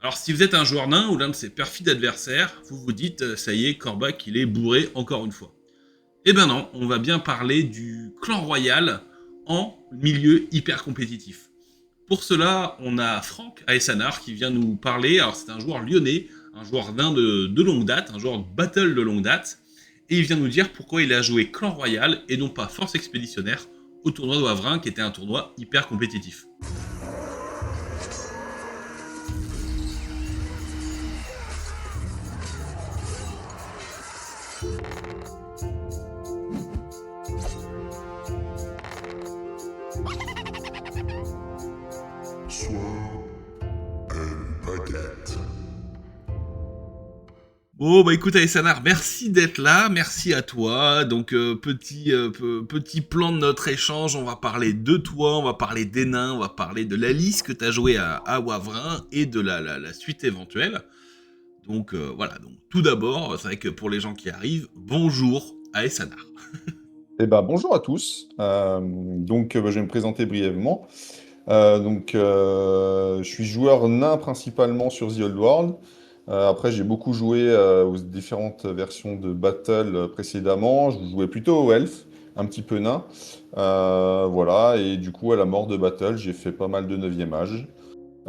Alors, si vous êtes un joueur nain ou l'un de ses perfides adversaires, vous vous dites ça y est, Corbac, il est bourré encore une fois. Eh ben non, on va bien parler du clan royal en milieu hyper compétitif. Pour cela, on a Franck Aessanar qui vient nous parler. Alors, c'est un joueur lyonnais, un joueur nain de longue date, un joueur de battle de longue date. Et il vient nous dire pourquoi il a joué clan royal et non pas force expéditionnaire au tournoi de Wavrin, qui était un tournoi hyper compétitif. Bon, bah écoute, Aessanar, merci d'être là, merci à toi. Donc, petit plan de notre échange, on va parler de toi, on va parler des nains, on va parler de la liste que tu as jouée à Wavrin et de la suite éventuelle. Donc, voilà, donc tout d'abord, c'est vrai que pour les gens qui arrivent, bonjour à Aessanar. Eh ben, bonjour à tous. Je vais me présenter brièvement. Je suis joueur nain principalement sur The Old World. Après, j'ai beaucoup joué aux différentes versions de Battle précédemment. Je jouais plutôt au Elf, un petit peu nain. Voilà, et du coup, à la mort de Battle, j'ai fait pas mal de 9e âge.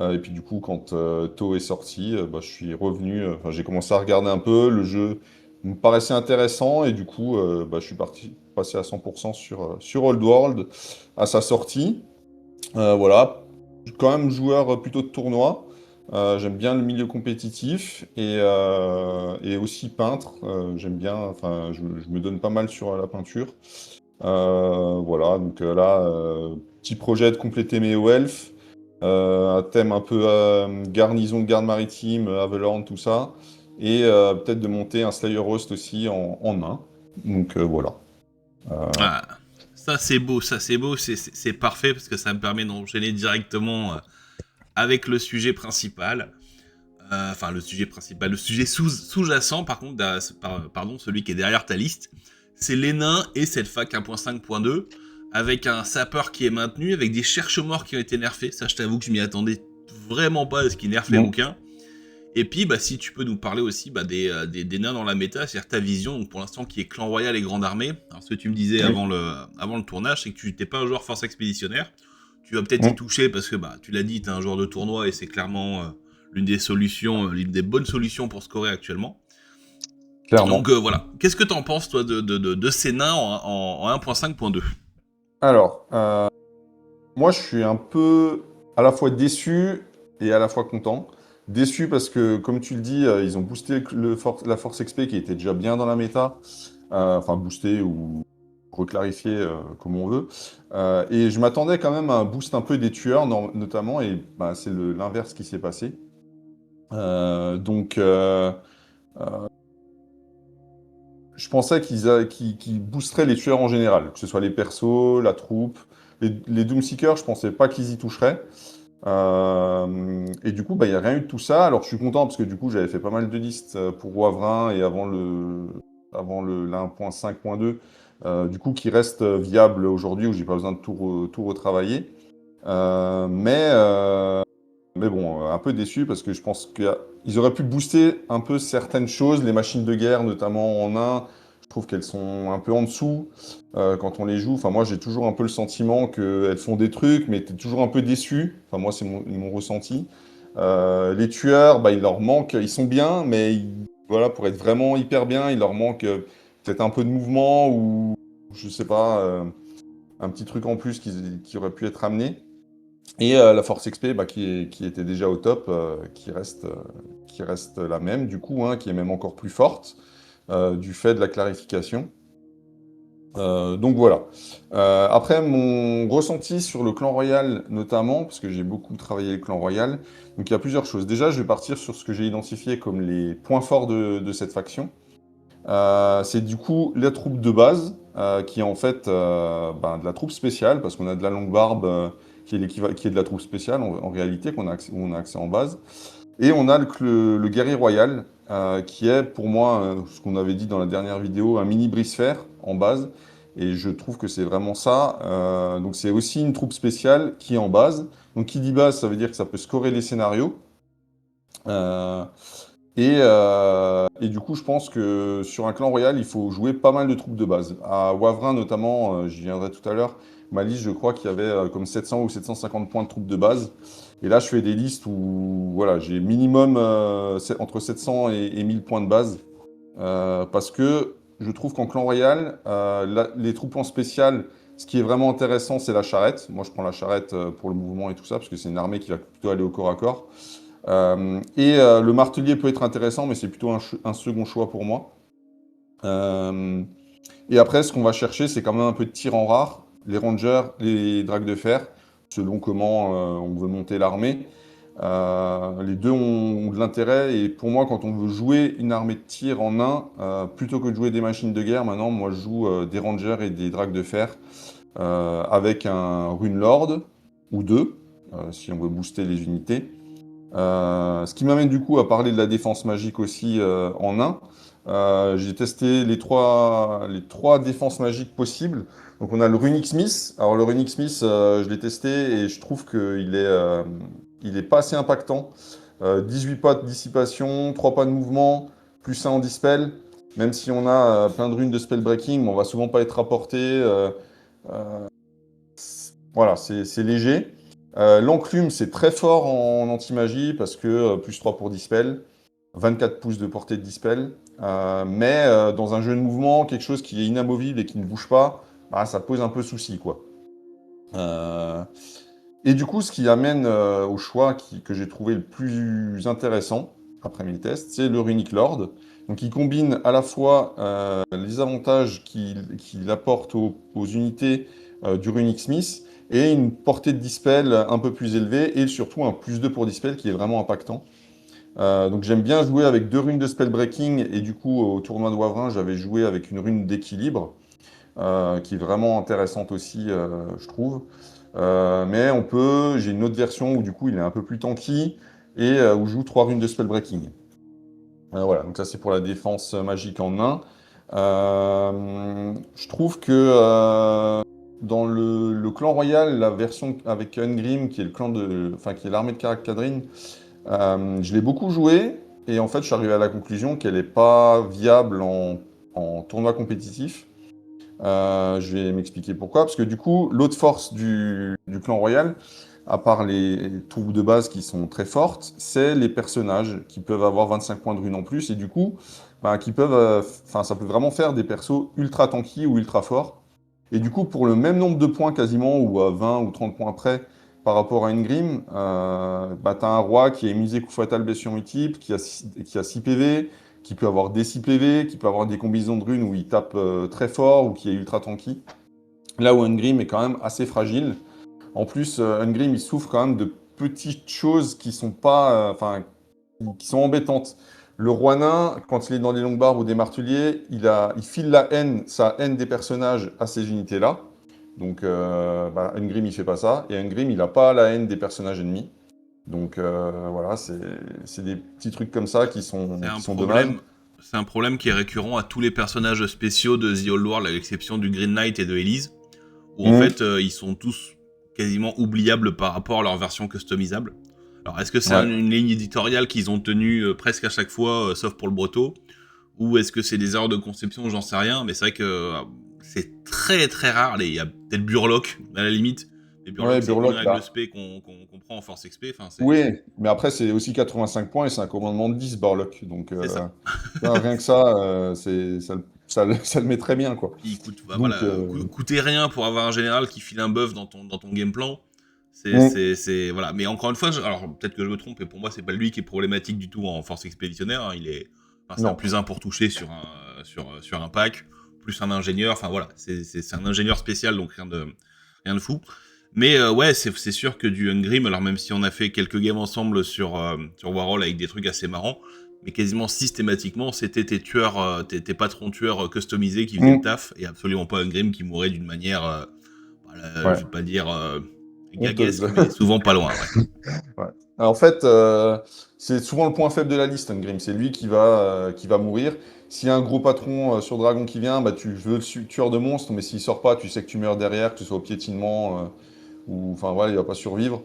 Et puis du coup, quand Tau est sorti, je suis revenu, j'ai commencé à regarder un peu, le jeu me paraissait intéressant, et du coup, je suis passé à 100% sur Old World à sa sortie. Voilà, je suis quand même joueur plutôt de tournoi. J'aime bien le milieu compétitif et aussi peintre. J'aime bien, je me donne pas mal sur la peinture. Voilà, petit projet de compléter mes elfes. Un thème un peu garnison de garde maritime, Avalorn, tout ça. Et peut-être de monter un Slayer Host aussi en main. Voilà. Euh, Ah, ça c'est beau, c'est parfait parce que ça me permet d'enchaîner directement avec le sujet principal. Enfin, le sujet principal, le sujet sous-jacent, par contre, pardon, celui qui est derrière ta liste, c'est les nains et cette fac 1.5.2, avec un sapeur qui est maintenu, avec des cherche-morts qui ont été nerfés. Ça, je t'avoue que je m'y attendais vraiment pas à ce qu'ils nerfent les bon. rouquins. Et puis, si tu peux nous parler aussi des nains dans la méta, c'est-à-dire ta vision, donc pour l'instant, qui est clan royal et grande armée. Alors, ce que tu me disais Oui. avant le tournage, c'est que tu n'étais pas un joueur force expéditionnaire. Tu vas peut-être y Mm. toucher parce que tu l'as dit, tu es un joueur de tournoi et c'est clairement l'une des solutions, l'une des bonnes solutions pour scorer actuellement. Donc Clairement. voilà. Qu'est-ce que t'en penses, toi, de ces nains en 1.5.2? Alors, moi, je suis un peu à la fois déçu et à la fois content. Déçu parce que, comme tu le dis, ils ont boosté la Force XP qui était déjà bien dans la méta. Enfin, boosté ou reclarifié comme on veut. Et je m'attendais quand même à un boost un peu des tueurs, notamment, et c'est l'inverse qui s'est passé. Euh, donc, euh, je pensais qu'ils boosteraient les tueurs en général, que ce soit les persos, la troupe. Les Doomseekers, je pensais pas qu'ils y toucheraient. Et du coup, il n'y a rien eu de tout ça. Alors, je suis content parce que du coup, j'avais fait pas mal de listes pour Wavrin et avant la 1.5.2, du coup, qui reste viable aujourd'hui où j'ai pas besoin de tout retravailler. Euh, mais, euh, mais bon, un peu déçu parce que je pense qu'ils auraient pu booster un peu certaines choses, les machines de guerre, notamment en 1. Je trouve qu'elles sont un peu en dessous quand on les joue. Enfin, moi, j'ai toujours un peu le sentiment qu'elles font des trucs, mais tu es toujours un peu déçu. Enfin, moi, c'est mon ressenti. Les tueurs, il leur manque, ils sont bien, mais voilà, pour être vraiment hyper bien, il leur manque peut-être un peu de mouvement ou, je sais pas, un petit truc en plus qui aurait pu être amené. Et la Force XP, qui était déjà au top, qui reste la même, du coup, hein, qui est même encore plus forte, du fait de la clarification. Donc voilà. Après, mon ressenti sur le clan royal, notamment, parce que j'ai beaucoup travaillé le clan royal, donc il y a plusieurs choses. Déjà, je vais partir sur ce que j'ai identifié comme les points forts de cette faction. C'est du coup la troupe de base, qui est en fait de la troupe spéciale, parce qu'on a de la longue barbe qui est de la troupe spéciale en réalité, où on a accès en base. Et on a le guerrier royal, qui est pour moi, ce qu'on avait dit dans la dernière vidéo, un mini brise-fer en base. Et je trouve que c'est vraiment ça. Donc c'est aussi une troupe spéciale qui est en base. Donc qui dit base, ça veut dire que ça peut scorer les scénarios. Euh, et du coup, je pense que sur un clan royal, il faut jouer pas mal de troupes de base. À Wavrin, notamment, j'y viendrai tout à l'heure, ma liste, je crois qu'il y avait comme 700 ou 750 points de troupes de base. Et là, je fais des listes où voilà, j'ai minimum entre 700 et 1000 points de base. Parce que je trouve qu'en clan royal, les troupes en spécial, ce qui est vraiment intéressant, c'est la charrette. Moi, je prends la charrette pour le mouvement et tout ça, parce que c'est une armée qui va plutôt aller au corps à corps. Le martelier peut être intéressant, mais c'est plutôt un second choix pour moi. Euh, et après, ce qu'on va chercher, c'est quand même un peu de tir en rare, les rangers, les dragues de fer, selon comment on veut monter l'armée. Les deux ont de l'intérêt, et pour moi, quand on veut jouer une armée de tir en un, plutôt que de jouer des machines de guerre, maintenant, moi, je joue des rangers et des dragues de fer avec un rune lord ou deux, si on veut booster les unités. Ce qui m'amène du coup à parler de la défense magique aussi en un. J'ai testé les trois défenses magiques possibles. Donc on a le Runic Smith. Alors le Runic Smith, je l'ai testé et je trouve il est pas assez impactant. 18 pas de dissipation, 3 pas de mouvement, plus 1 en dispel. Même si on a plein de runes de spell breaking, on va souvent pas être rapporté. Euh, voilà, c'est léger. L'enclume, c'est très fort en anti-magie parce que plus 3 pour dispel, 24 pouces de portée de dispel. Mais dans un jeu de mouvement, quelque chose qui est inamovible et qui ne bouge pas, bah, ça pose un peu souci, quoi. Euh, et du coup, ce qui amène au choix que j'ai trouvé le plus intéressant après mes tests, c'est le Runic Lord. Donc, il combine à la fois les avantages qu'il apporte aux unités du Runic Smith et une portée de dispel un peu plus élevée et surtout un plus 2 pour dispel qui est vraiment impactant. Donc, j'aime bien jouer avec deux runes de spell breaking et du coup, au tournoi de Wavrin, j'avais joué avec une rune d'équilibre qui est vraiment intéressante aussi, je trouve. Mais j'ai une autre version où du coup il est un peu plus tanky et où je joue 3 runes de spellbreaking. Voilà, donc ça c'est pour la défense magique en nain. Je trouve que dans le clan royal, la version avec Ungrim, qui est le clan enfin qui est l'armée de Karak-Kadrin, je l'ai beaucoup joué et en fait je suis arrivé à la conclusion qu'elle n'est pas viable en tournoi compétitif. Je vais m'expliquer pourquoi. Parce que du coup, l'autre force du clan royal, à part les troupes de base qui sont très fortes, c'est les personnages qui peuvent avoir 25 points de rune en plus. Et du coup, bah, ça peut vraiment faire des persos ultra tanky ou ultra forts. Et du coup, pour le même nombre de points quasiment, ou à 20 ou 30 points près, par rapport à Ingrim, bah, tu as un roi qui est immunisé coup fatal blessure multiple, qui a 6 PV, qui peut avoir des 6 PV, qui peut avoir des combinaisons de runes où il tape très fort ou qui est ultra tanky. Là où Ungrim est quand même assez fragile. En plus, Ungrim, il souffre quand même de petites choses qui sont pas, qui sont embêtantes. Le roi nain, quand il est dans des longues barbes ou des marteliers, il file sa haine des personnages à ces unités-là. Donc, Ungrim, il fait pas ça. Et Ungrim, il n'a pas la haine des personnages ennemis. Donc, voilà, c'est des petits trucs comme ça C'est qui un sont dommages. problème. C'est un problème qui est récurrent à tous les personnages spéciaux de The Old World, à l'exception du Green Knight et de Elise, où en Mhm. fait ils sont tous quasiment oubliables par rapport à leur version customisable. Alors est-ce que c'est Ouais. une ligne éditoriale qu'ils ont tenue presque à chaque fois, sauf pour le Breton, ou est-ce que c'est des erreurs de conception, j'en sais rien, mais c'est vrai que c'est très très rare. Il y a peut-être Burlock à la limite, mais Ouais, Burlock c'est une Burlock, règle spé qu'on prend en force XP, enfin oui, mais après, c'est aussi 85 points et c'est un commandement de 10, Burlock. Donc, c'est ça. rien que ça, ça le met très bien, quoi. Puis écoute, bah Donc, voilà, coûter rien pour avoir un général qui file un buff dans ton game plan, mm, voilà. Mais encore une fois, alors peut-être que je me trompe, et pour moi, c'est pas lui qui est problématique du tout en force expéditionnaire. Hein, c'est un non. plus un pour toucher sur un pack, plus un ingénieur. Enfin voilà, c'est un ingénieur spécial, donc rien de fou. Mais ouais, c'est sûr que du Ungrim, alors même si on a fait quelques games ensemble sur Warhol avec des trucs assez marrants, mais quasiment systématiquement, c'était tes patrons tueurs customisés qui faisaient le Mm, taf, et absolument pas Ungrim qui mourait d'une manière, je ouais, vais pas dire honteuse. gaguesque, mais souvent pas loin, ouais. Ouais. Alors, en fait, c'est souvent le point faible de la liste, Ungrim. C'est lui qui va mourir. S'il y a un gros patron sur Dragon qui vient, bah, tu veux le tueur de monstres, mais s'il sort pas, tu sais que tu meurs derrière, que ce soit au piétinement ou. Enfin, voilà, il va pas survivre.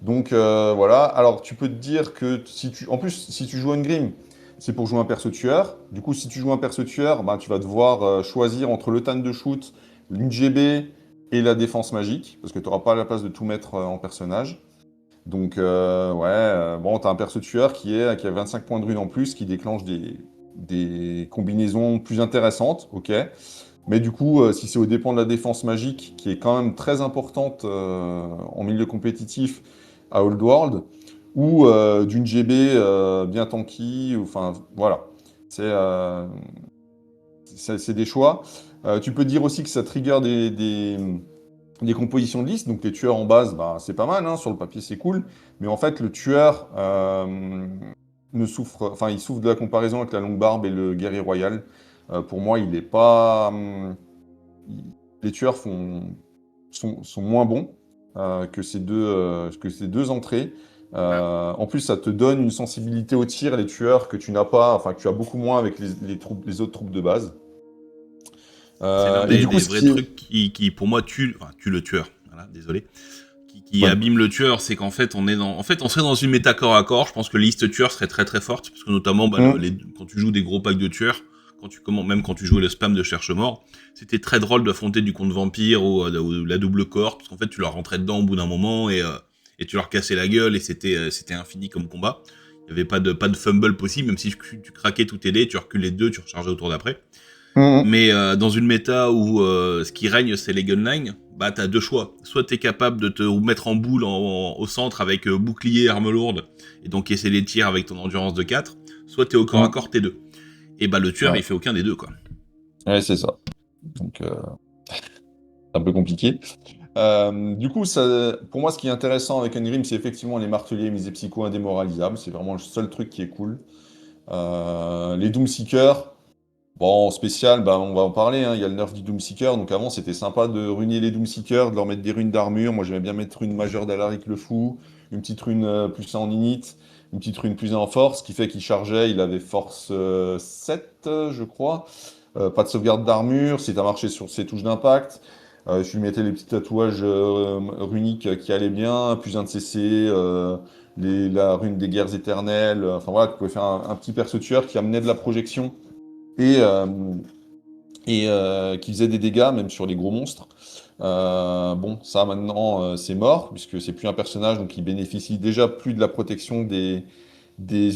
Donc voilà. Alors tu peux te dire que en plus, si tu joues un Grim, c'est pour jouer un perso tueur. Du coup, si tu joues un perso tueur, ben, tu vas devoir choisir entre le tan de shoot, l'UGB et la défense magique, parce que tu n'auras pas la place de tout mettre en personnage. Donc ouais, bon, tu as un perso tueur qui a 25 points de rune en plus, qui déclenche des combinaisons plus intéressantes, ok. Mais du coup, si c'est au dépend de la défense magique, qui est quand même très importante en milieu compétitif à Old World, ou d'une GB bien tanky, enfin voilà. C'est euh, c'est des choix. Tu peux dire aussi que ça trigger des compositions de liste, donc les tueurs en base, bah, c'est pas mal, hein, sur le papier c'est cool, mais en fait le tueur il souffre de la comparaison avec la longue barbe et le guerrier royal. Pour moi, il est pas, les tueurs sont moins bons que ces deux entrées. Bah, En plus, ça te donne une sensibilité au tir, les tueurs, que tu n'as pas, enfin que tu as beaucoup moins avec les autres troupes de base. c'est l'un Et du coup, des ce vrais qui est... trucs qui pour moi, tue le tueur. Voilà, désolé. Qui Ouais. abîme le tueur, c'est qu'en fait, on serait dans une méta corps à corps. Je pense que les listes tueurs seraient très très fortes, parce que notamment, quand tu joues des gros packs de tueurs, même quand tu jouais le spam de cherche-mort, c'était très drôle d'affronter du compte vampire ou la double corps, parce qu'en fait, tu leur rentrais dedans au bout d'un moment et tu leur cassais la gueule et c'était infini comme combat. Il y avait pas de fumble possible, même si tu craquais tous tes dés, tu reculais deux, tu rechargeais au tour d'après. Mhm. Mais dans une méta où ce qui règne, c'est les gunlines, bah t'as deux choix. Soit t'es capable de te mettre en boule au centre avec bouclier, arme lourde, et donc essayer les tirs avec ton endurance de 4, soit t'es au corps à Mhm. corps T2. Et bah le tueur, Ouais, il fait aucun des deux, quoi. ouais, c'est ça. Donc, c'est un peu compliqué. Du coup, pour moi, ce qui est intéressant avec Engrim, c'est effectivement les marteliers, misés psycho indémoralisables. C'est vraiment le seul truc qui est cool. Les Doomseekers, bon, en spécial, bah, on va en parler, hein. Il y a le nerf du Doomseeker. Donc avant, c'était sympa de ruiner les Doomseekers, de leur mettre des runes d'armure. Moi, j'aimais bien mettre une majeure d'Alaric le Fou, une petite rune plus en init, une petite rune plus en force, ce qui fait qu'il chargeait. Il avait force 7, je crois. Pas de sauvegarde d'armure, si tu as marché sur ses touches d'impact. Je lui mettais les petits tatouages runiques qui allaient bien, plus un de CC, la rune des guerres éternelles. Enfin voilà, tu pouvais faire un petit perso tueur qui amenait de la projection et, euh, qui faisait des dégâts, même sur les gros monstres. Bon, ça maintenant, c'est mort, puisque c'est plus un personnage, donc il bénéficie déjà plus de la protection des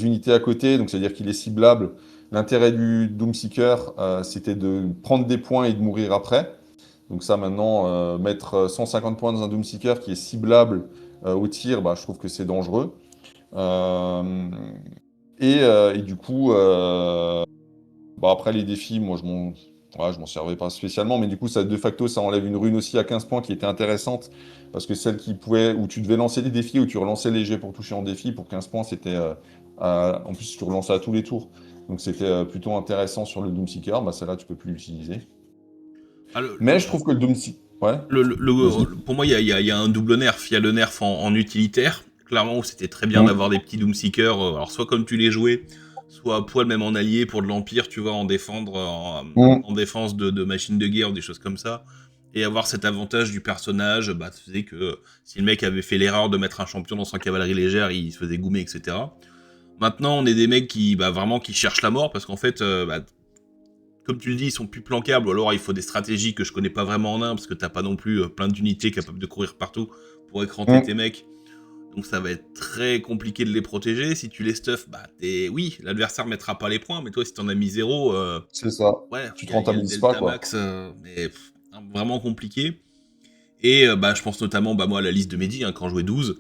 unités à côté, donc c'est-à-dire qu'il est ciblable. L'intérêt du Doomseeker, c'était de prendre des points et de mourir après. Donc ça maintenant, mettre 150 points dans un Doomseeker qui est ciblable au tir, bah, je trouve que c'est dangereux. Euh, et du coup, bah, après les défis, moi ouais, je m'en servais pas spécialement, mais du coup, ça, de facto, ça enlève une rune aussi à 15 points qui était intéressante, parce que celle qui pouvait, où tu devais lancer des défis, où tu relançais les jets pour toucher en défi, pour 15 points, c'était, en plus, tu relançais à tous les tours. Donc c'était plutôt intéressant sur le Doomseeker, bah celle-là, tu peux plus l'utiliser. Ah, Mais je trouve que le Doomseeker... Ouais, vas-y. pour moi, il y a un double nerf. Il y a le nerf en utilitaire, clairement, où c'était très bien Hum, d'avoir des petits Doomseekers, alors soit comme tu les jouais, soit à poil même en allié pour de l'Empire, tu vois, hum. en défense de machines de guerre ou des choses comme ça. Et avoir cet avantage du personnage, bah, ça faisait que si le mec avait fait l'erreur de mettre un champion dans son cavalerie légère, il se faisait goumer, etc. Maintenant, on est des mecs vraiment, qui cherchent la mort, parce qu'en fait, comme tu le dis, ils sont plus planquables, ou alors il faut des stratégies que je connais pas vraiment en un, parce que t'as pas non plus plein d'unités capables de courir partout pour écranter tes Hum. mecs. Donc ça va être très compliqué de les protéger. Si tu les stuffs, bah oui, l'adversaire mettra pas les points, mais toi si t'en as mis zéro, C'est ça. ouais, Tu te il y a le rentabilises pas, delta quoi. max, mais vraiment compliqué. Et bah je pense notamment moi à la liste de Mehdi, hein, quand je jouais 12.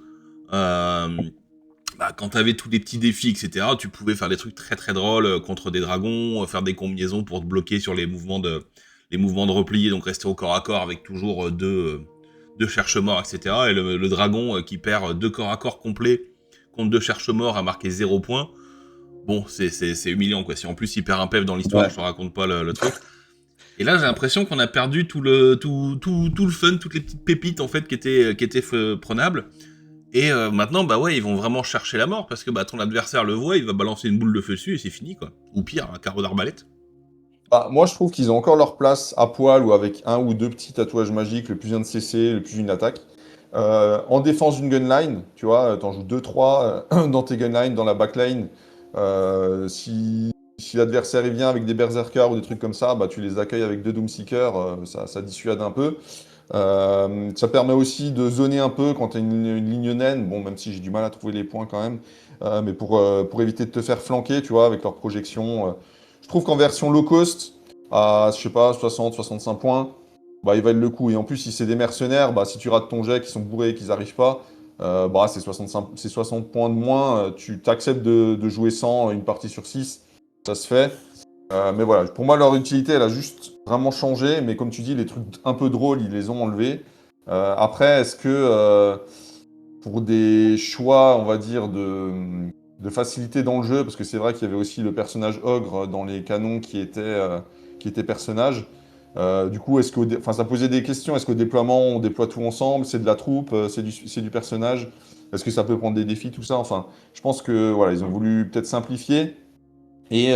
Bah, quand t'avais tous les petits défis, etc., tu pouvais faire des trucs très très drôles contre des dragons, faire des combinaisons pour te bloquer sur les mouvements de replier, donc rester au corps à corps avec toujours deux cherche-morts, etc. Et le dragon qui perd deux corps à corps complets contre deux cherche-morts à marquer 0 points. Bon, c'est humiliant, quoi. Si en plus il perd un PEV dans l'histoire, Ouais. je te raconte pas le truc. Et là, j'ai l'impression qu'on a perdu tout le fun, toutes les petites pépites en fait qui étaient prenables. Et maintenant, bah ouais, ils vont vraiment chercher la mort, parce que bah ton adversaire le voit, il va balancer une boule de feu dessus et c'est fini, quoi. Ou pire, un carreau d'arbalète. Bah, moi, je trouve qu'ils ont encore leur place à poil ou avec un ou deux petits tatouages magiques, le plus un de CC, le plus une attaque. En défense d'une gunline, tu vois, t'en joues 2-3 dans tes gunlines, dans la backline. Si l'adversaire il vient avec des berserkers ou des trucs comme ça, bah, tu les accueilles avec 2 Doomseekers, ça dissuade un peu. Ça permet aussi de zoner un peu quand tu as une ligne naine, bon, même si j'ai du mal à trouver les points quand même, mais pour éviter de te faire flanquer, tu vois, avec leur projection. Je trouve qu'en version low cost, à, je sais pas, 60-65 points, bah, ils valent le coup. Et en plus, si c'est des mercenaires, bah, si tu rates ton jet, qu'ils sont bourrés et qu'ils n'arrivent pas, bah, c'est 60 points de moins. Tu t'acceptes de jouer 100 une partie sur 6, ça se fait. Mais voilà, pour moi, leur utilité, elle a juste vraiment changé. Mais comme tu dis, les trucs un peu drôles, ils les ont enlevés. Après, est-ce que pour des choix, on va dire, de facilité dans le jeu, parce que c'est vrai qu'il y avait aussi le personnage ogre dans les canons qui était personnage. Du coup, enfin, ça posait des questions. Est-ce qu'au déploiement, on déploie tout ensemble? C'est de la troupe? C'est du personnage? Est-ce que ça peut prendre des défis, tout ça? Enfin, je pense que voilà, ils ont voulu peut-être simplifier. Et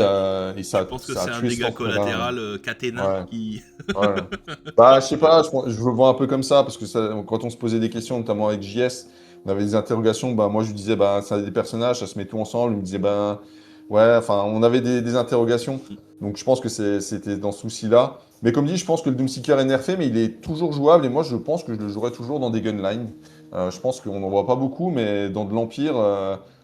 Tu ça, penses que ça a c'est un tué cet dégât empire-là. collatéral caténin Ouais, qui... ouais. Bah, je sais pas, je le vois un peu comme ça, parce que quand on se posait des questions, notamment avec JS, on avait des interrogations. Bah, moi, je lui disais, bah, ça a des personnages, ça se met tout ensemble. Il me disait, ben, ouais, enfin, on avait des interrogations. Donc, je pense que c'était dans ce souci-là. Mais comme dit, je pense que le Doomseeker est nerfé, mais il est toujours jouable. Et moi, je pense que je le jouerai toujours dans des gunlines. Je pense qu'on n'en voit pas beaucoup, mais dans de l'Empire,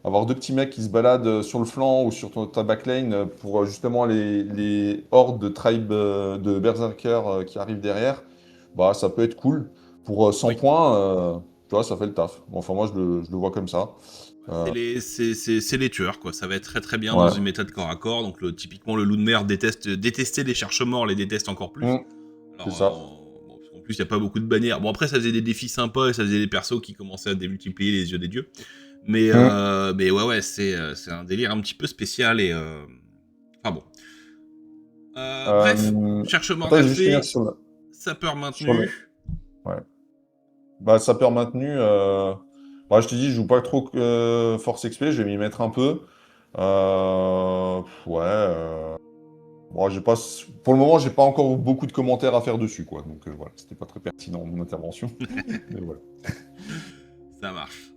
avoir 2 petits mecs qui se baladent sur le flanc ou sur ta backline pour justement les hordes de tribe de berserkers qui arrivent derrière, bah ça peut être cool. Pour 100 Oui. points, tu vois, ça fait le taf. Bon, enfin, moi, je le vois comme ça. C'est Euh, les tueurs, quoi. Ça va être très très bien dans ouais. une méthode corps à corps. Donc, typiquement, le loup de mer détestait les cherche-morts, les déteste encore plus. Mm, c'est Alors, ça. bon, parce qu'en plus, il n'y a pas beaucoup de bannières. Bon, après, ça faisait des défis sympas et ça faisait des persos qui commençaient à démultiplier les yeux des dieux. Mm. Mais ouais, c'est un délire un petit peu spécial et. Enfin bon. Bref, Euh, cherche-mort Après, je vais juste finir nerfé, sapeur sur le. maintenu. Ouais. Bah, sapeur maintenu. Bah, je te dis, je joue pas trop Force XP, je vais m'y mettre un peu. Ouais. Bon, pour le moment, j'ai pas encore beaucoup de commentaires à faire dessus, quoi. Donc voilà, c'était pas très pertinent mon intervention. Mais voilà. Ça marche.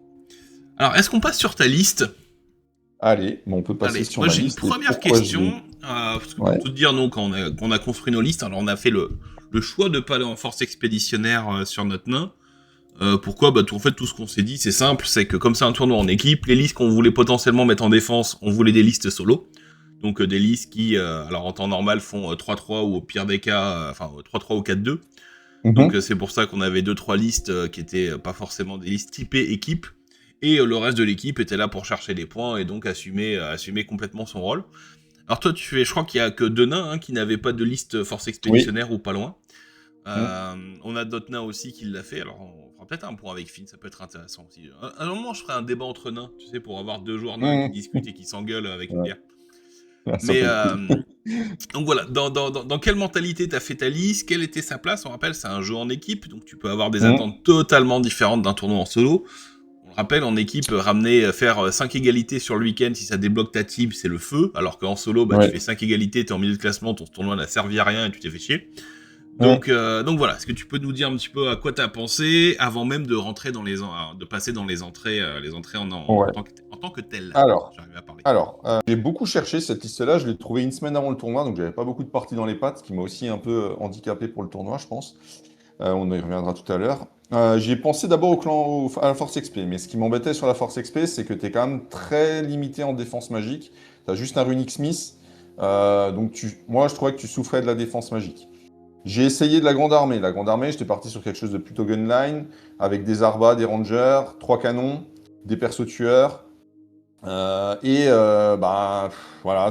Alors, est-ce qu'on passe sur ta liste? Allez, bon, on peut passer Allez, sur moi ma j'ai une liste et première pourquoi je l'ai. question. Parce que pour Ouais. tout dire, nous, quand on a construit nos listes, alors on a fait le choix de pas aller en force expéditionnaire sur notre nain. Pourquoi bah, en fait, tout ce qu'on s'est dit, c'est simple, c'est que comme c'est un tournoi en équipe, les listes qu'on voulait potentiellement mettre en défense, on voulait des listes solo. Donc des listes qui, alors en temps normal, font 3-3 ou au pire des cas, 3-3 ou 4-2. Donc Mhm. c'est pour ça qu'on avait 2-3 listes qui étaient pas forcément des listes typées équipe. Et le reste de l'équipe était là pour chercher des points et donc assumer complètement son rôle. Alors toi, je crois qu'il y a que deux nains qui n'avaient pas de liste force Oui. expéditionnaire ou pas loin. Mm. On a d'autres nains aussi qui l'a fait. Alors on fera peut-être un point avec Finn, ça peut être intéressant aussi. À un moment, je ferai un débat entre nains, tu sais, pour avoir deux joueurs nains qui Mm. discutent et qui s'engueulent avec une Ouais. bière. Ah, ça Mais peut être cool. donc voilà, dans quelle mentalité t'as fait ta liste? Quelle était sa place? On rappelle, c'est un jeu en équipe, donc tu peux avoir des Mm. attentes totalement différentes d'un tournoi en solo. On le rappelle, en équipe, faire 5 égalités sur le week-end, si ça débloque ta team, c'est le feu. Alors qu'en solo, bah, tu Ouais. fais 5 égalités, t'es en milieu de classement, ton tournoi n'a servi à rien et tu t'es fait chier. Mm. Donc voilà, est-ce que tu peux nous dire un petit peu à quoi t'as pensé avant même de rentrer de passer dans les entrées Ouais. en tant que tel. Alors, J'arrive à parler. j'ai beaucoup cherché cette liste-là. Je l'ai trouvée une semaine avant le tournoi, donc j'avais pas beaucoup de parties dans les pattes, ce qui m'a aussi un peu handicapé pour le tournoi, je pense. On y reviendra tout à l'heure. J'y ai pensé d'abord à la Force XP, mais ce qui m'embêtait sur la Force XP, c'est que tu es quand même très limité en défense magique. Tu as juste un Runic Smith, donc moi je trouvais que tu souffrais de la défense magique. J'ai essayé de la Grande Armée. La Grande Armée, j'étais parti sur quelque chose de plutôt gunline, avec des Arbas, des Rangers, 3 canons, des persos tueurs. Voilà,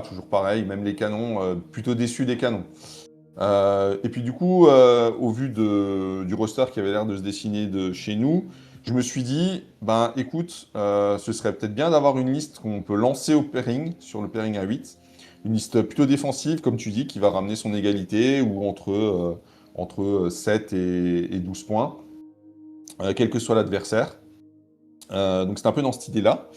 toujours pareil, même les canons, plutôt déçu des canons. Et puis du coup, au vu du roster qui avait l'air de se dessiner de chez nous, je me suis dit, ben écoute, ce serait peut-être bien d'avoir une liste qu'on peut lancer au pairing, sur le pairing à 8. Une liste plutôt défensive, comme tu dis, qui va ramener son égalité, ou entre 7 et 12 points, quel que soit l'adversaire. Donc c'est un peu dans cette idée-là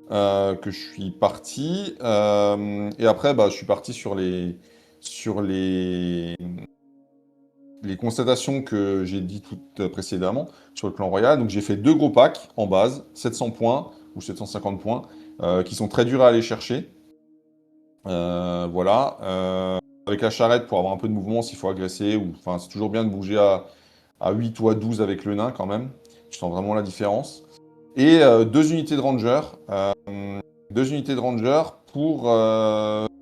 que je suis parti. Et après, bah, je suis parti sur les les constatations que j'ai dit toutes précédemment sur le clan royal. Donc j'ai fait 2 gros packs en base, 700 points ou 750 points, qui sont très durs à aller chercher. Voilà. Avec la charrette pour avoir un peu de mouvement s'il faut agresser. Enfin, c'est toujours bien de bouger à 8 ou à 12 avec le nain quand même. Je sens vraiment la différence. Et 2 unités de ranger. 2 unités de ranger pour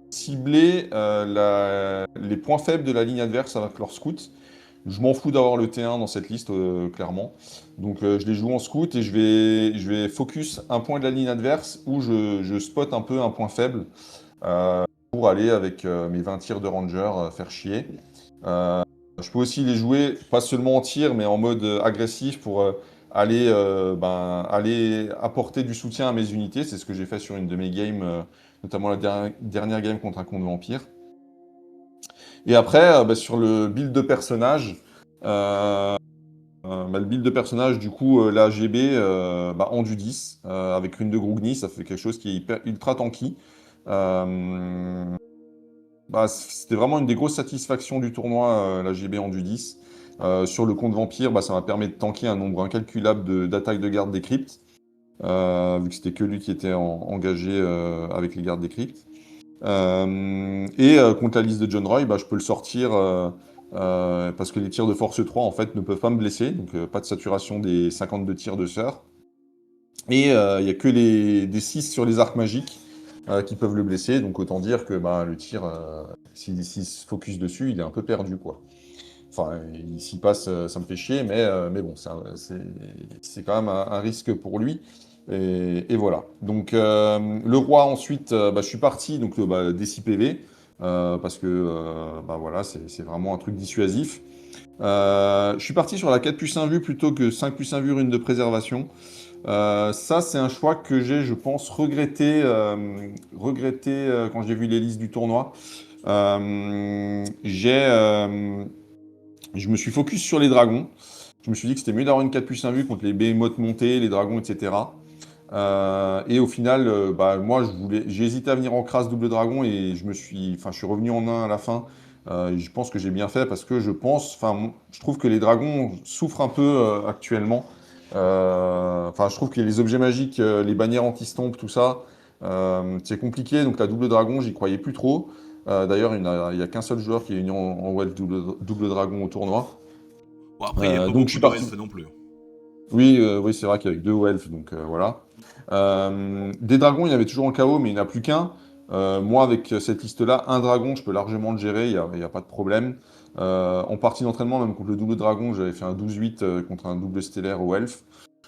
cibler les points faibles de la ligne adverse avec leur scout. Je m'en fous d'avoir le T1 dans cette liste, clairement. Donc je les joue en scout et je vais focus un point de la ligne adverse où je spot un peu un point faible pour aller avec mes 20 tirs de ranger faire chier. Je peux aussi les jouer, pas seulement en tir, mais en mode agressif pour aller apporter du soutien à mes unités. C'est ce que j'ai fait sur une de mes games, notamment la dernière game contre un con de vampire. Et après, sur le build de personnage, le build de personnage, du coup, la GB en du 10, avec Rune de Grougny, ça fait quelque chose qui est ultra tanky. C'était vraiment une des grosses satisfactions du tournoi, la GB en du 10. Sur le compte vampire, ça m'a permis de tanker un nombre incalculable d'attaques de garde des cryptes, vu que c'était que lui qui était engagé avec les gardes des cryptes. Contre la liste de John Roy, je peux le sortir parce que les tirs de force 3 en fait ne peuvent pas me blesser, donc pas de saturation des 52 tirs de sœur. Et il n'y a que des 6 sur les arcs magiques qui peuvent le blesser, donc autant dire que le tir, s'il se focus dessus, il est un peu perdu, quoi. Enfin, il s'y passe, ça me fait chier, mais bon, c'est quand même un risque pour lui. Et voilà. Donc, le roi, ensuite, je suis parti, donc des 6 PV, parce que voilà, c'est vraiment un truc dissuasif. Je suis parti sur la 4+1 vue plutôt que 5+1 vue rune de préservation. Ça, c'est un choix que j'ai, je pense, regretté quand j'ai vu les listes du tournoi. Je me suis focus sur les dragons. Je me suis dit que c'était mieux d'avoir une 4+1 vue contre les behemoths montés, les dragons, etc. Et au final, moi, j'ai hésité à venir en crasse double dragon et je suis revenu en 1 à la fin. Je pense que j'ai bien fait parce que je trouve que les dragons souffrent un peu actuellement. Je trouve que les objets magiques, les bannières anti-stomp, tout ça, c'est compliqué. Donc la double dragon, j'y croyais plus trop. D'ailleurs, il n'y a qu'un seul joueur qui est venu en Welf double dragon au tournoi. Bon, après, il n'y a pas Donc je beaucoup suis de parti. elfes non plus. Oui, c'est vrai qu'avec 2 Welf, donc voilà. Des dragons, il y en avait toujours en KO, mais il n'y en a plus qu'un. Moi, avec cette liste-là, un dragon, je peux largement le gérer, il n'y a pas de problème. En partie d'entraînement, même contre le double dragon, j'avais fait un 12-8 contre un double stellaire au Elf.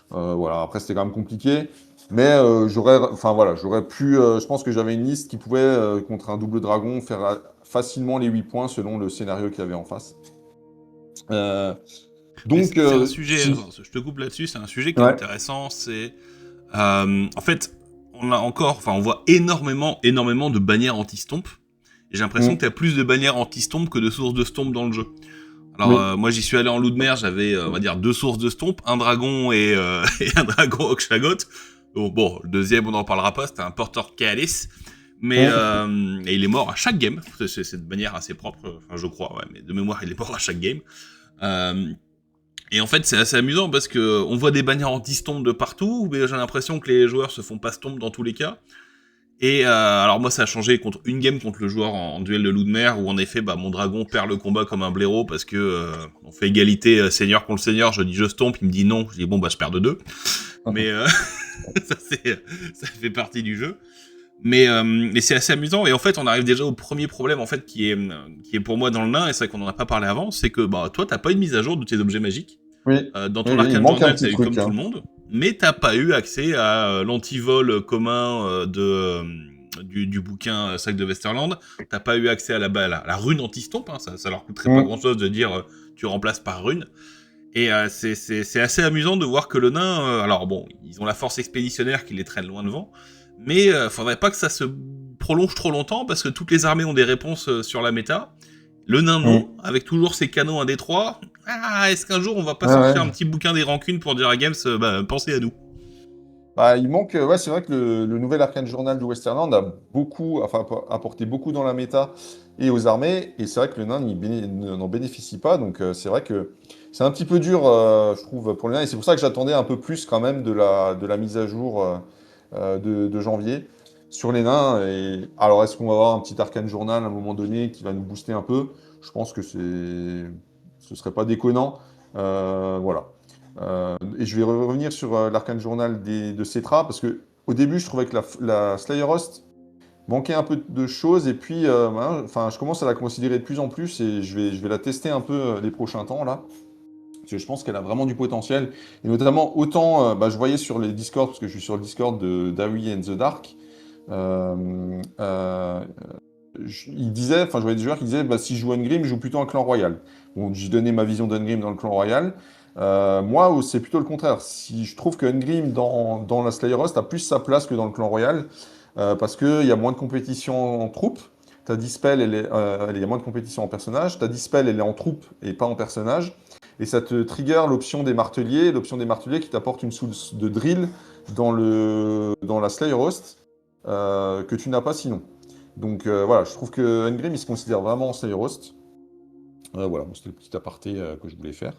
Voilà, après, c'était quand même compliqué. Mais j'aurais pu. Je pense que j'avais une liste qui pouvait, contre un double dragon, faire facilement les 8 points selon le scénario qu'il y avait en face. Mais Donc, c'est un sujet, je te coupe là-dessus, c'est un sujet qui est ouais. intéressant, c'est... en fait, on voit énormément de bannières anti-stomp. Et j'ai l'impression que tu as plus de bannières anti-stomp que de sources de stomp dans le jeu. Alors, Oui. moi, j'y suis allé en loup de mer, j'avais, on va dire, 2 sources de stomp, un dragon et un dragon Okshagot. Donc, bon, le deuxième, on n'en parlera pas, c'était un porteur Kaelis. Mais et il est mort à chaque game. C'est de manière assez propre, je crois, ouais, mais de mémoire, il est mort à chaque game. Et en fait, c'est assez amusant parce que on voit des bannières anti-stomp de partout, mais j'ai l'impression que les joueurs se font pas stomp dans tous les cas. Et alors moi, ça a changé contre une game contre le joueur en duel de loup de mer, où en effet, mon dragon perd le combat comme un blaireau parce que on fait égalité seigneur contre seigneur. Je dis je stomp, il me dit non. Je dis bon je perds de 2. Mais ça fait partie du jeu. Mais c'est assez amusant, et en fait on arrive déjà au premier problème en fait qui est pour moi dans le nain, et c'est vrai qu'on en a pas parlé avant, c'est que toi t'as pas eu de mise à jour de tes objets magiques. Oui. Dans ton Oui, il Arcane manque un Journal petit t'as eu truc, comme tout le monde, mais t'as pas eu accès à l'antivol commun du bouquin Sac de Westerland. T'as pas eu accès à la rune anti-stomp, hein, ça leur coûterait pas grand chose de dire tu remplaces par rune. Et c'est assez amusant de voir que le nain, alors bon, ils ont la force expéditionnaire qui les traîne loin devant, mais faudrait pas que ça se prolonge trop longtemps, parce que toutes les armées ont des réponses sur la méta. Le nain, non, avec toujours ses canons 1d3. Est-ce qu'un jour on va pas sortir un petit bouquin des rancunes pour dire à Games, pensez à nous? Bah, il manque, ouais, c'est vrai que le nouvel Arcane Journal du Westerland a beaucoup, enfin, apporté beaucoup dans la méta et aux armées, et c'est vrai que le nain n'en bénéficie pas, donc c'est vrai que c'est un petit peu dur, je trouve, pour le nain, et c'est pour ça que j'attendais un peu plus quand même de la mise à jour de janvier sur les nains. Et alors, est-ce qu'on va avoir un petit Arcane Journal à un moment donné qui va nous booster un peu? Je pense que ce serait pas déconnant. Voilà. Et je vais revenir sur l'Arcane Journal de Cetra, parce que au début, je trouvais que la Slayer Host manquait un peu de choses, et puis enfin, je commence à la considérer de plus en plus, et je vais la tester un peu les prochains temps, là, parce que je pense qu'elle a vraiment du potentiel, et notamment, autant, je voyais sur les Discord, parce que je suis sur le Discord de Dawi and the Dark, euh, euh, il disait, enfin, je voyais des joueurs qui disaient, bah, si je joue Ungrim, je joue plutôt un clan royal. Bon, j'ai donné ma vision d'Ungrim dans le clan royal. Moi, c'est plutôt le contraire. Si je trouve que Ungrim dans la Slayer Host a plus sa place que dans le clan royal, parce qu'il y a moins de compétition en troupe. Ta dispel, il y a moins de compétition en personnage. Ta dispel, elle est en troupe et pas en personnage. Et ça te trigger l'option des marteliers qui t'apporte une source de drill dans la Slayer Host que tu n'as pas sinon. Donc voilà, je trouve que Ungrim, il se considère vraiment en Slayer Host. Voilà, bon, c'était le petit aparté que je voulais faire.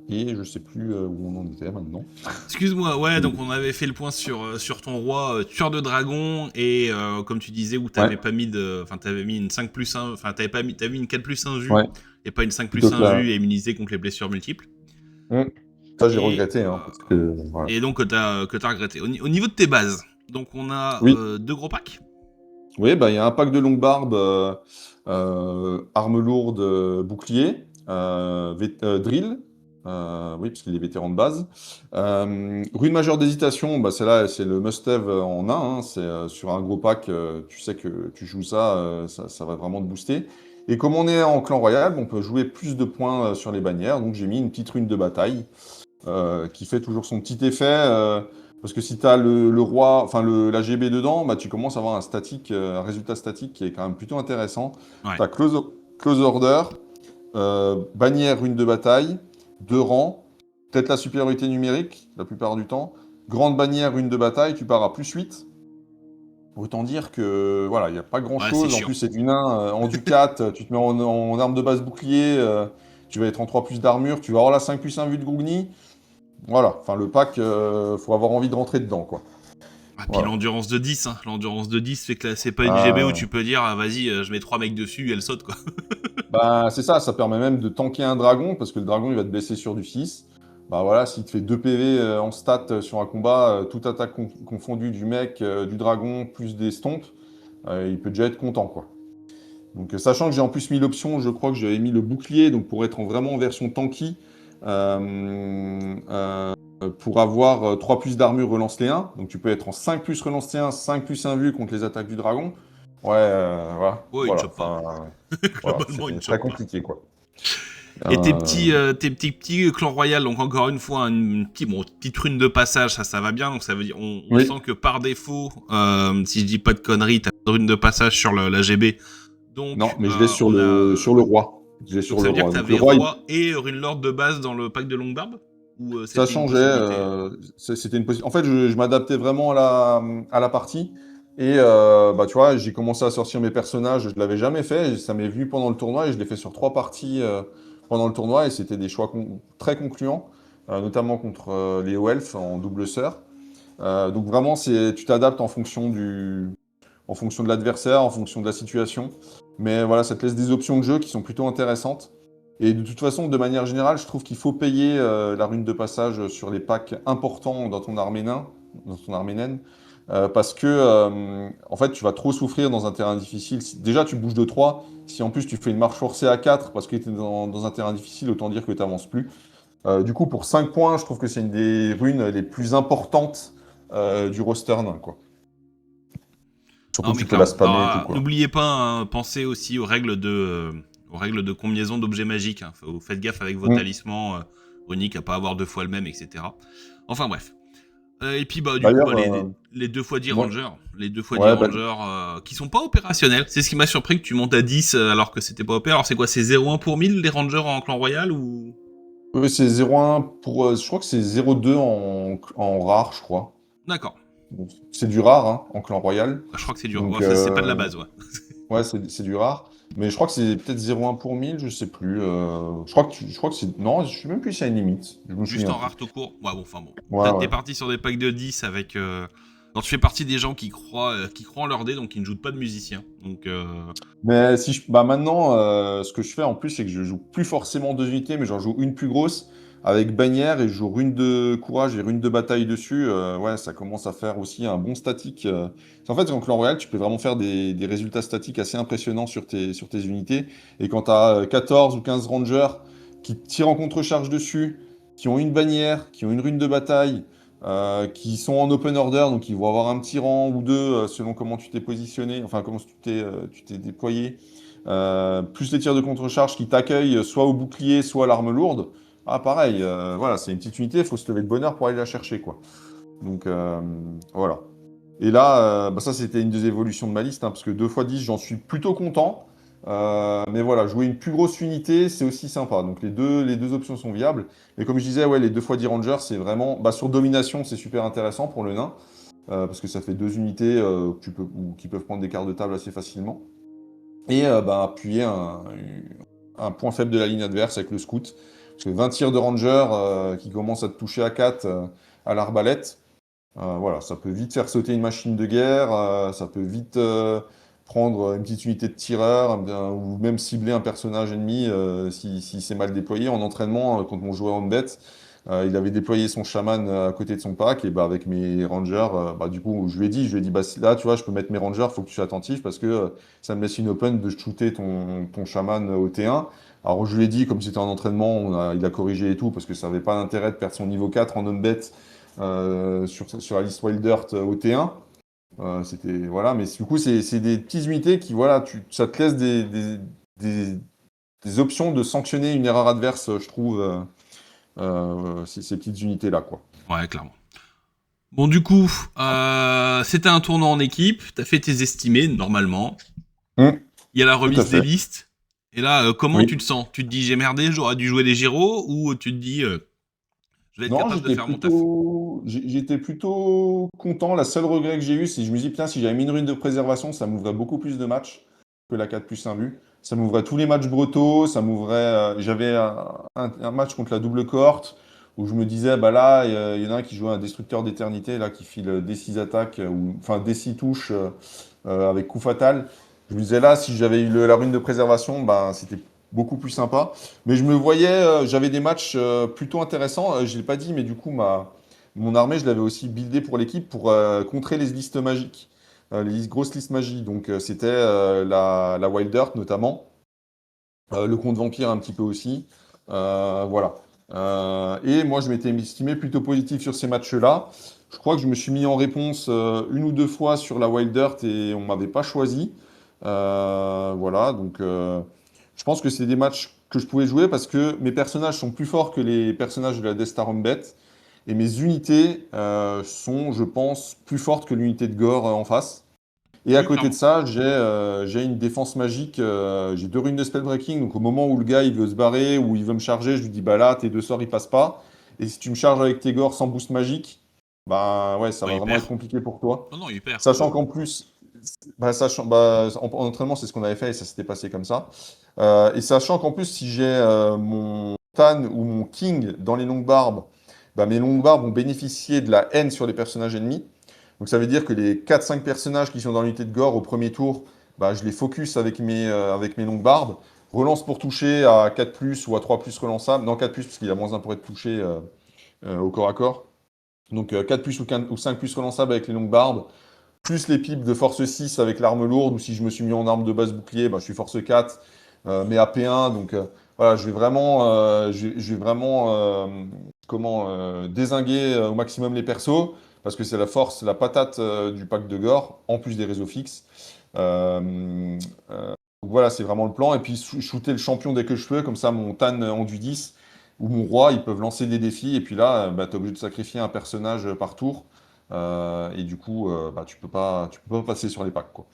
Et je sais plus où on en était maintenant. Excuse-moi, ouais, Oui. donc on avait fait le point sur ton roi tueur de dragon, et comme tu disais, où Ouais, t'avais pas mis de. Enfin, t'avais mis une 5 plus 1, enfin, t'avais mis une 4 plus 1 vue, ouais, et pas une 5 plutôt plus que 1 là. vue et immunisée contre les blessures multiples. Ça, j'ai Et, regretté, hein, parce que voilà. donc que t'as regretté. Au niveau de tes bases, donc on a Oui, deux gros packs. oui, bah il y a un pack de longue barbe, arme lourde, bouclier, drill, oui, parce qu'il est vétéran de base. Rune majeure d'hésitation, bah celle-là, c'est le must-have en un, hein, c'est sur un gros pack, tu sais que tu joues ça, ça va vraiment te booster. Et comme on est en clan royal, on peut jouer plus de points sur les bannières, donc j'ai mis une petite rune de bataille qui fait toujours son petit effet. Parce que si tu as le roi, enfin la GB dedans, bah, tu commences à avoir un résultat statique qui est quand même plutôt intéressant. Ouais. Tu as close Order, bannière rune de bataille, 2 rangs, peut-être la supériorité numérique la plupart du temps. Grande bannière rune de bataille, tu pars à +8. Autant dire que voilà, il n'y a pas Ouais, c'est grand-chose. En chiant. plus, c'est du nain. En Ducat, tu te mets en arme de base bouclier, tu vas être en 3 plus d'armure, tu vas avoir la 5 plus 1 vue de Gougni. Voilà, enfin le pack, faut avoir envie de rentrer dedans, quoi. Ah, puis Voilà. l'endurance de 10, hein. L'endurance de 10 fait que là, c'est pas une GB où Euh, tu peux dire, ah, vas-y, je mets 3 mecs dessus et elle saute, quoi. Bah, c'est ça, ça permet même de tanker un dragon, parce que le dragon, il va te blesser sur du 6. Bah voilà, s'il te fait 2 PV en stat sur un combat, toute attaque confondue du mec, du dragon, plus des stompes, il peut déjà être content, quoi. Donc, sachant que j'ai en plus mis l'option, je crois que j'avais mis le bouclier, donc pour être vraiment en version tanky, pour avoir 3 plus d'armure relance les 1. Donc tu peux être en 5 plus relance les 1, 5 plus 1 vue contre les attaques du dragon. Ouais, voilà, Ouais, il ne voilà, chope pas. enfin, voilà, Globalement, il ne c'est très chope pas. compliqué, quoi. Et Euh, tes petits clans royaux, donc encore une fois, petite rune de passage, ça va bien. Donc ça veut dire, on oui, sent que par défaut, si je dis pas de conneries, t'as une rune de passage sur la GB. non, Donc mais je l'ai sur on a, le roi. Je l'ai donc sur ça le veut dire roi. que Donc le t'avais roi, roi et rune lord de base dans le pack de longue barbe, ou ça c'était une changeait. possibilité. C'était une En fait, je m'adaptais vraiment à la partie. Et bah, tu vois, j'ai commencé à sortir mes personnages. Je l'avais jamais fait. Ça m'est venu pendant le tournoi et je l'ai fait sur 3 parties pendant le tournoi. Et c'était des choix très concluants, notamment contre les Elf en double sœur. Donc vraiment, tu t'adaptes en fonction de l'adversaire, en fonction de la situation. Mais voilà, ça te laisse des options de jeu qui sont plutôt intéressantes. Et de toute façon, de manière générale, je trouve qu'il faut payer la rune de passage sur les packs importants dans ton armée naine, parce que en fait, tu vas trop souffrir dans un terrain difficile. Déjà, tu bouges de 3. Si en plus tu fais une marche forcée à 4 parce que tu es dans un terrain difficile, autant dire que tu n'avances plus. Du coup, pour 5 points, je trouve que c'est une des runes les plus importantes du roster nain, quoi. Surtout Non, que mais tu peux la clairement. spammer et tout, Alors, quoi. n'oubliez pas, hein, pensez aussi aux règles de combinaison d'objets magiques, hein. Faites gaffe avec vos Mm. talismans runiques à pas avoir 2 fois le même, etc. Enfin bref. Et puis bah du coup D'ailleurs, bah, les 2 x 10 ouais, rangers, les 2 x 10 ouais, bah, rangers qui sont pas opérationnels. C'est ce qui m'a surpris que tu montes à 10 alors que c'était pas opé. Alors c'est quoi, c'est 0,1 pour 1000 les rangers en clan royal ou Oui, c'est 0,1 pour. Je crois que c'est 0,2 en rare, je crois. D'accord. Donc, c'est du rare hein, en clan royal. Ah, je crois que c'est dur. Donc, Ouais, c'est pas de la base, ouais. ouais, c'est du rare. Mais je crois que c'est peut-être 0,1 pour 1000, je sais plus. Je crois que c'est. Non, je sais même plus s'il y a une limite. Je me Juste souviens en plus. rare tout court. Ouais, bon, enfin bon. Ouais, T'es ouais. parti sur des packs de 10 avec. Non, tu fais partie des gens qui croient en leur dé, donc qui ne jouent pas de musiciens. Donc, Mais si bah maintenant, ce que je fais en plus, c'est que je joue plus forcément deux unités, mais j'en joue une plus grosse avec bannière et je joue rune de courage et rune de bataille dessus. Ouais, ça commence à faire aussi un bon statique. En fait, en clan royal, tu peux vraiment faire des résultats statiques assez impressionnants sur tes unités. Et quand tu as 14 ou 15 rangers qui tirent en contre-charge dessus, qui ont une bannière, qui ont une rune de bataille, qui sont en open order, donc ils vont avoir un petit rang ou deux selon comment tu t'es positionné, enfin comment tu t'es déployé, plus les tirs de contre-charge qui t'accueillent soit au bouclier, soit à l'arme lourde. Ah pareil, voilà, c'est une petite unité, il faut se lever de bonne heure pour aller la chercher, quoi. Donc voilà. Et là, bah ça c'était une des évolutions de ma liste, hein, parce que 2 x 10, j'en suis plutôt content. Mais voilà, jouer une plus grosse unité, c'est aussi sympa. Donc les deux options sont viables. Mais comme je disais, ouais, les 2 x 10 rangers, c'est vraiment. Bah, sur domination, c'est super intéressant pour le nain. Parce que ça fait deux unités qui peuvent prendre des quarts de table assez facilement. Et bah, appuyer un point faible de la ligne adverse avec le scout. Parce que 20 tirs de ranger qui commencent à te toucher à 4 à l'arbalète, voilà, ça peut vite faire sauter une machine de guerre, ça peut vite prendre une petite unité de tireur, ou même cibler un personnage ennemi si c'est mal déployé. En entraînement, quand mon joueur en bête, il avait déployé son chaman à côté de son pack, et bah, avec mes rangers, bah, du coup, je lui ai dit, bah, là, tu vois, je peux mettre mes rangers, faut que tu sois attentif, parce que ça me laisse une open de shooter ton chaman au T1. Alors, je lui ai dit, comme c'était en entraînement, il a corrigé et tout, parce que ça n'avait pas d'intérêt de perdre son niveau 4 en homme bête sur la liste Wild Dirt au T1. C'était voilà, mais du coup c'est des petites unités qui voilà, ça te laisse des, des options de sanctionner une erreur adverse, je trouve, ces petites unités là quoi. ouais, clairement. Bon, du coup, c'était un tournoi en équipe. T'as fait tes estimés, normalement. Il y a la Tout à remise des fait. listes. Et là, comment tu Oui. te sens? Tu te dis, j'ai merdé, j'aurais dû jouer les gyros? Ou tu te dis, je vais être Non, capable de faire mon taf? j'étais plutôt content. La seule regret que j'ai eu, c'est que je me dis, putain, si j'avais mis une rune de préservation, ça m'ouvrait beaucoup plus de matchs que la 4 plus 1 but. Ça m'ouvrait tous les matchs bretaux, j'avais un match contre la double cohorte où je me disais, bah là, il y en a un qui jouait un destructeur d'éternité, là, qui file D6 attaques, enfin D6 touches avec coup fatal. Je me disais là, si j'avais eu la rune de préservation, bah, c'était beaucoup plus sympa. Mais je me voyais, j'avais des matchs plutôt intéressants. Je ne l'ai pas dit, mais du coup, mon armée, je l'avais aussi buildée pour l'équipe pour contrer les listes magiques, grosses listes magiques. Donc, c'était la Wild Earth notamment, le Comte Vampire un petit peu aussi. Voilà. Et moi, je m'étais estimé plutôt positif sur ces matchs-là. Je crois que je me suis mis en réponse une ou deux fois sur la Wild Earth et on m'avait pas choisi. Voilà, donc je pense que c'est des matchs que je pouvais jouer parce que mes personnages sont plus forts que les personnages de la Death Star Ombet et mes unités sont, je pense, plus fortes que l'unité de Gore en face. Et à Oui, côté de clairement. ça, j'ai une défense magique, j'ai 2 runes de spellbreaking, donc au moment où le gars il veut se barrer ou il veut me charger, je lui dis bah là tes 2 sorts ils passent pas. Et si tu me charges avec tes gores sans boost magique, bah ouais ça Bah, va il vraiment perd. être compliqué pour toi. Non, non, il perd. Sachant qu'en plus, en entraînement c'est ce qu'on avait fait et ça s'était passé comme ça. Et sachant qu'en plus si j'ai mon Tan ou mon King dans les longues barbes, bah, mes longues barbes vont bénéficier de la haine sur les personnages ennemis. Donc ça veut dire que les 4-5 personnages qui sont dans l'unité de gore au premier tour, bah, je les focus avec mes longues barbes. Relance pour toucher à 4+, ou à 3+ relançable. Non, 4+, parce qu'il a moins 1 pour être touché au corps à corps. Donc 4+ ou 5+ relançable avec les longues barbes. Plus les pipes de force 6 avec l'arme lourde. Ou si je me suis mis en arme de base bouclier, bah, je suis force 4, mais AP1. Donc voilà, je vais vraiment dézinguer au maximum les persos parce que c'est la force, la patate du pack de gore, en plus des réseaux fixes. Donc voilà, c'est vraiment le plan. Et puis shooter le champion dès que je peux, comme ça mon Tan enduit 10 ou mon roi, ils peuvent lancer des défis. Et puis là, bah, tu es obligé de sacrifier un personnage par tour. Et du coup, bah, tu peux pas passer sur les packs, quoi.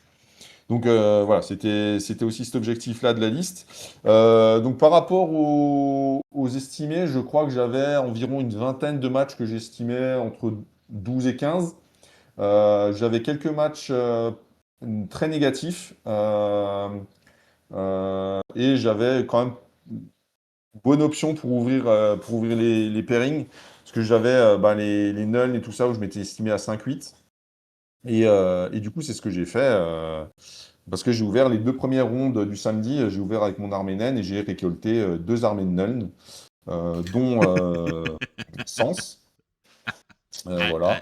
Donc voilà, c'était aussi cet objectif-là de la liste. Donc par rapport aux estimés, je crois que j'avais environ une vingtaine de matchs que j'estimais entre 12 et 15. J'avais quelques matchs très négatifs et j'avais quand même bonne option pour ouvrir les pairings parce que j'avais les nulls et tout ça où je m'étais estimé à 5-8. Et du coup, c'est ce que j'ai fait. Parce que j'ai ouvert les deux premières rondes du samedi, j'ai ouvert avec mon armée naine et j'ai récolté deux armées de Nuln, dont Sens. Ouais, ouais, Voilà. ouais,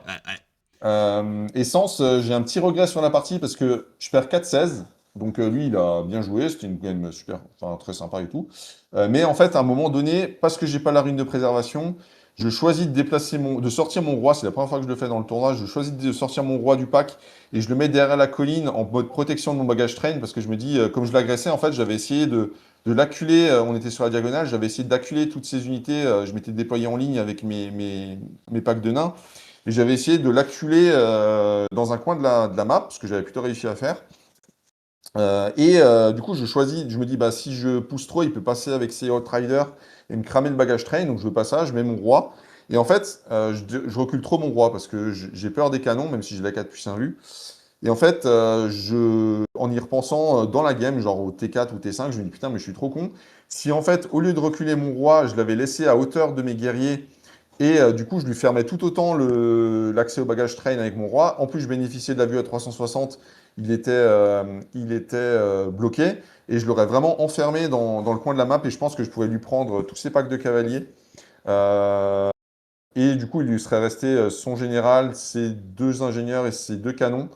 ouais. Et Sens, j'ai un petit regret sur la partie parce que je perds 4-16. Donc lui, il a bien joué, c'était une game super, enfin très sympa et tout. Mais en fait, à un moment donné, parce que j'ai pas la rune de préservation, je choisis de sortir mon roi. C'est la première fois que je le fais dans le tournoi. Je choisis de sortir mon roi du pack et je le mets derrière la colline en mode protection de mon bagage train parce que je me dis, comme je l'agressais, en fait, j'avais essayé de l'acculer. On était sur la diagonale, j'avais essayé d'acculer toutes ces unités. Je m'étais déployé en ligne avec mes packs de nains. Et j'avais essayé de l'acculer dans un coin de la map, ce que j'avais plutôt réussi à faire. Du coup, je me dis, bah, si je pousse trop, il peut passer avec ses Outriders et me cramer le bagage train. Donc je veux pas ça, je mets mon roi. Et en fait, je recule trop mon roi parce que j'ai peur des canons, même si j'ai la 4 puissance vue. Et en fait, en y repensant dans la game, genre au T4 ou T5, je me dis putain, mais je suis trop con. Si en fait, au lieu de reculer mon roi, je l'avais laissé à hauteur de mes guerriers et du coup, je lui fermais tout autant l'accès au bagage train avec mon roi. En plus, je bénéficiais de la vue à 360. Il était bloqué. Et je l'aurais vraiment enfermé dans le coin de la map. Et je pense que je pouvais lui prendre tous ses packs de cavaliers. Euh, et du coup, il lui serait resté son général, ses deux ingénieurs et ses deux canons.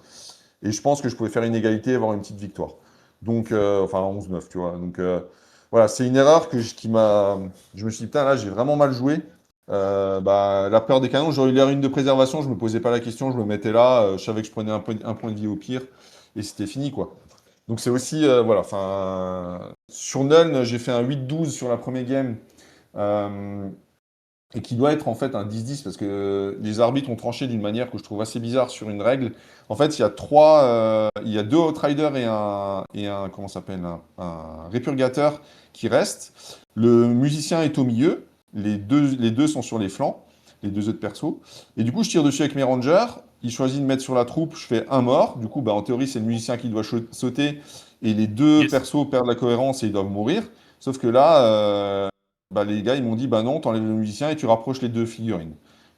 Et je pense que je pouvais faire une égalité et avoir une petite victoire. Donc, enfin, 11-9, tu vois. Donc, voilà, c'est une erreur qui m'a. Je me suis dit, putain, là, j'ai vraiment mal joué. La peur des canons, j'aurais eu l'air une de préservation, je me posais pas la question, je me mettais là, je savais que je prenais un point de vie au pire, et c'était fini, quoi. Donc, c'est aussi, voilà, enfin. Sur Nuln, j'ai fait un 8-12 sur la première game. Euh, et qui doit être en fait un 10-10 parce que les arbitres ont tranché d'une manière que je trouve assez bizarre sur une règle. En fait, il y a deux Outriders et un comment ça s'appelle, un Répurgateur qui restent. Le musicien est au milieu, les deux sont sur les flancs, les deux autres persos. Et du coup, je tire dessus avec mes rangers. Il choisit de mettre sur la troupe, je fais un mort. Du coup, bah, en théorie, c'est le musicien qui doit sauter et les deux Yes. persos perdent la cohérence et ils doivent mourir. Sauf que là, bah, les gars, ils m'ont dit, bah non, t'enlèves le musicien et tu rapproches les deux figurines.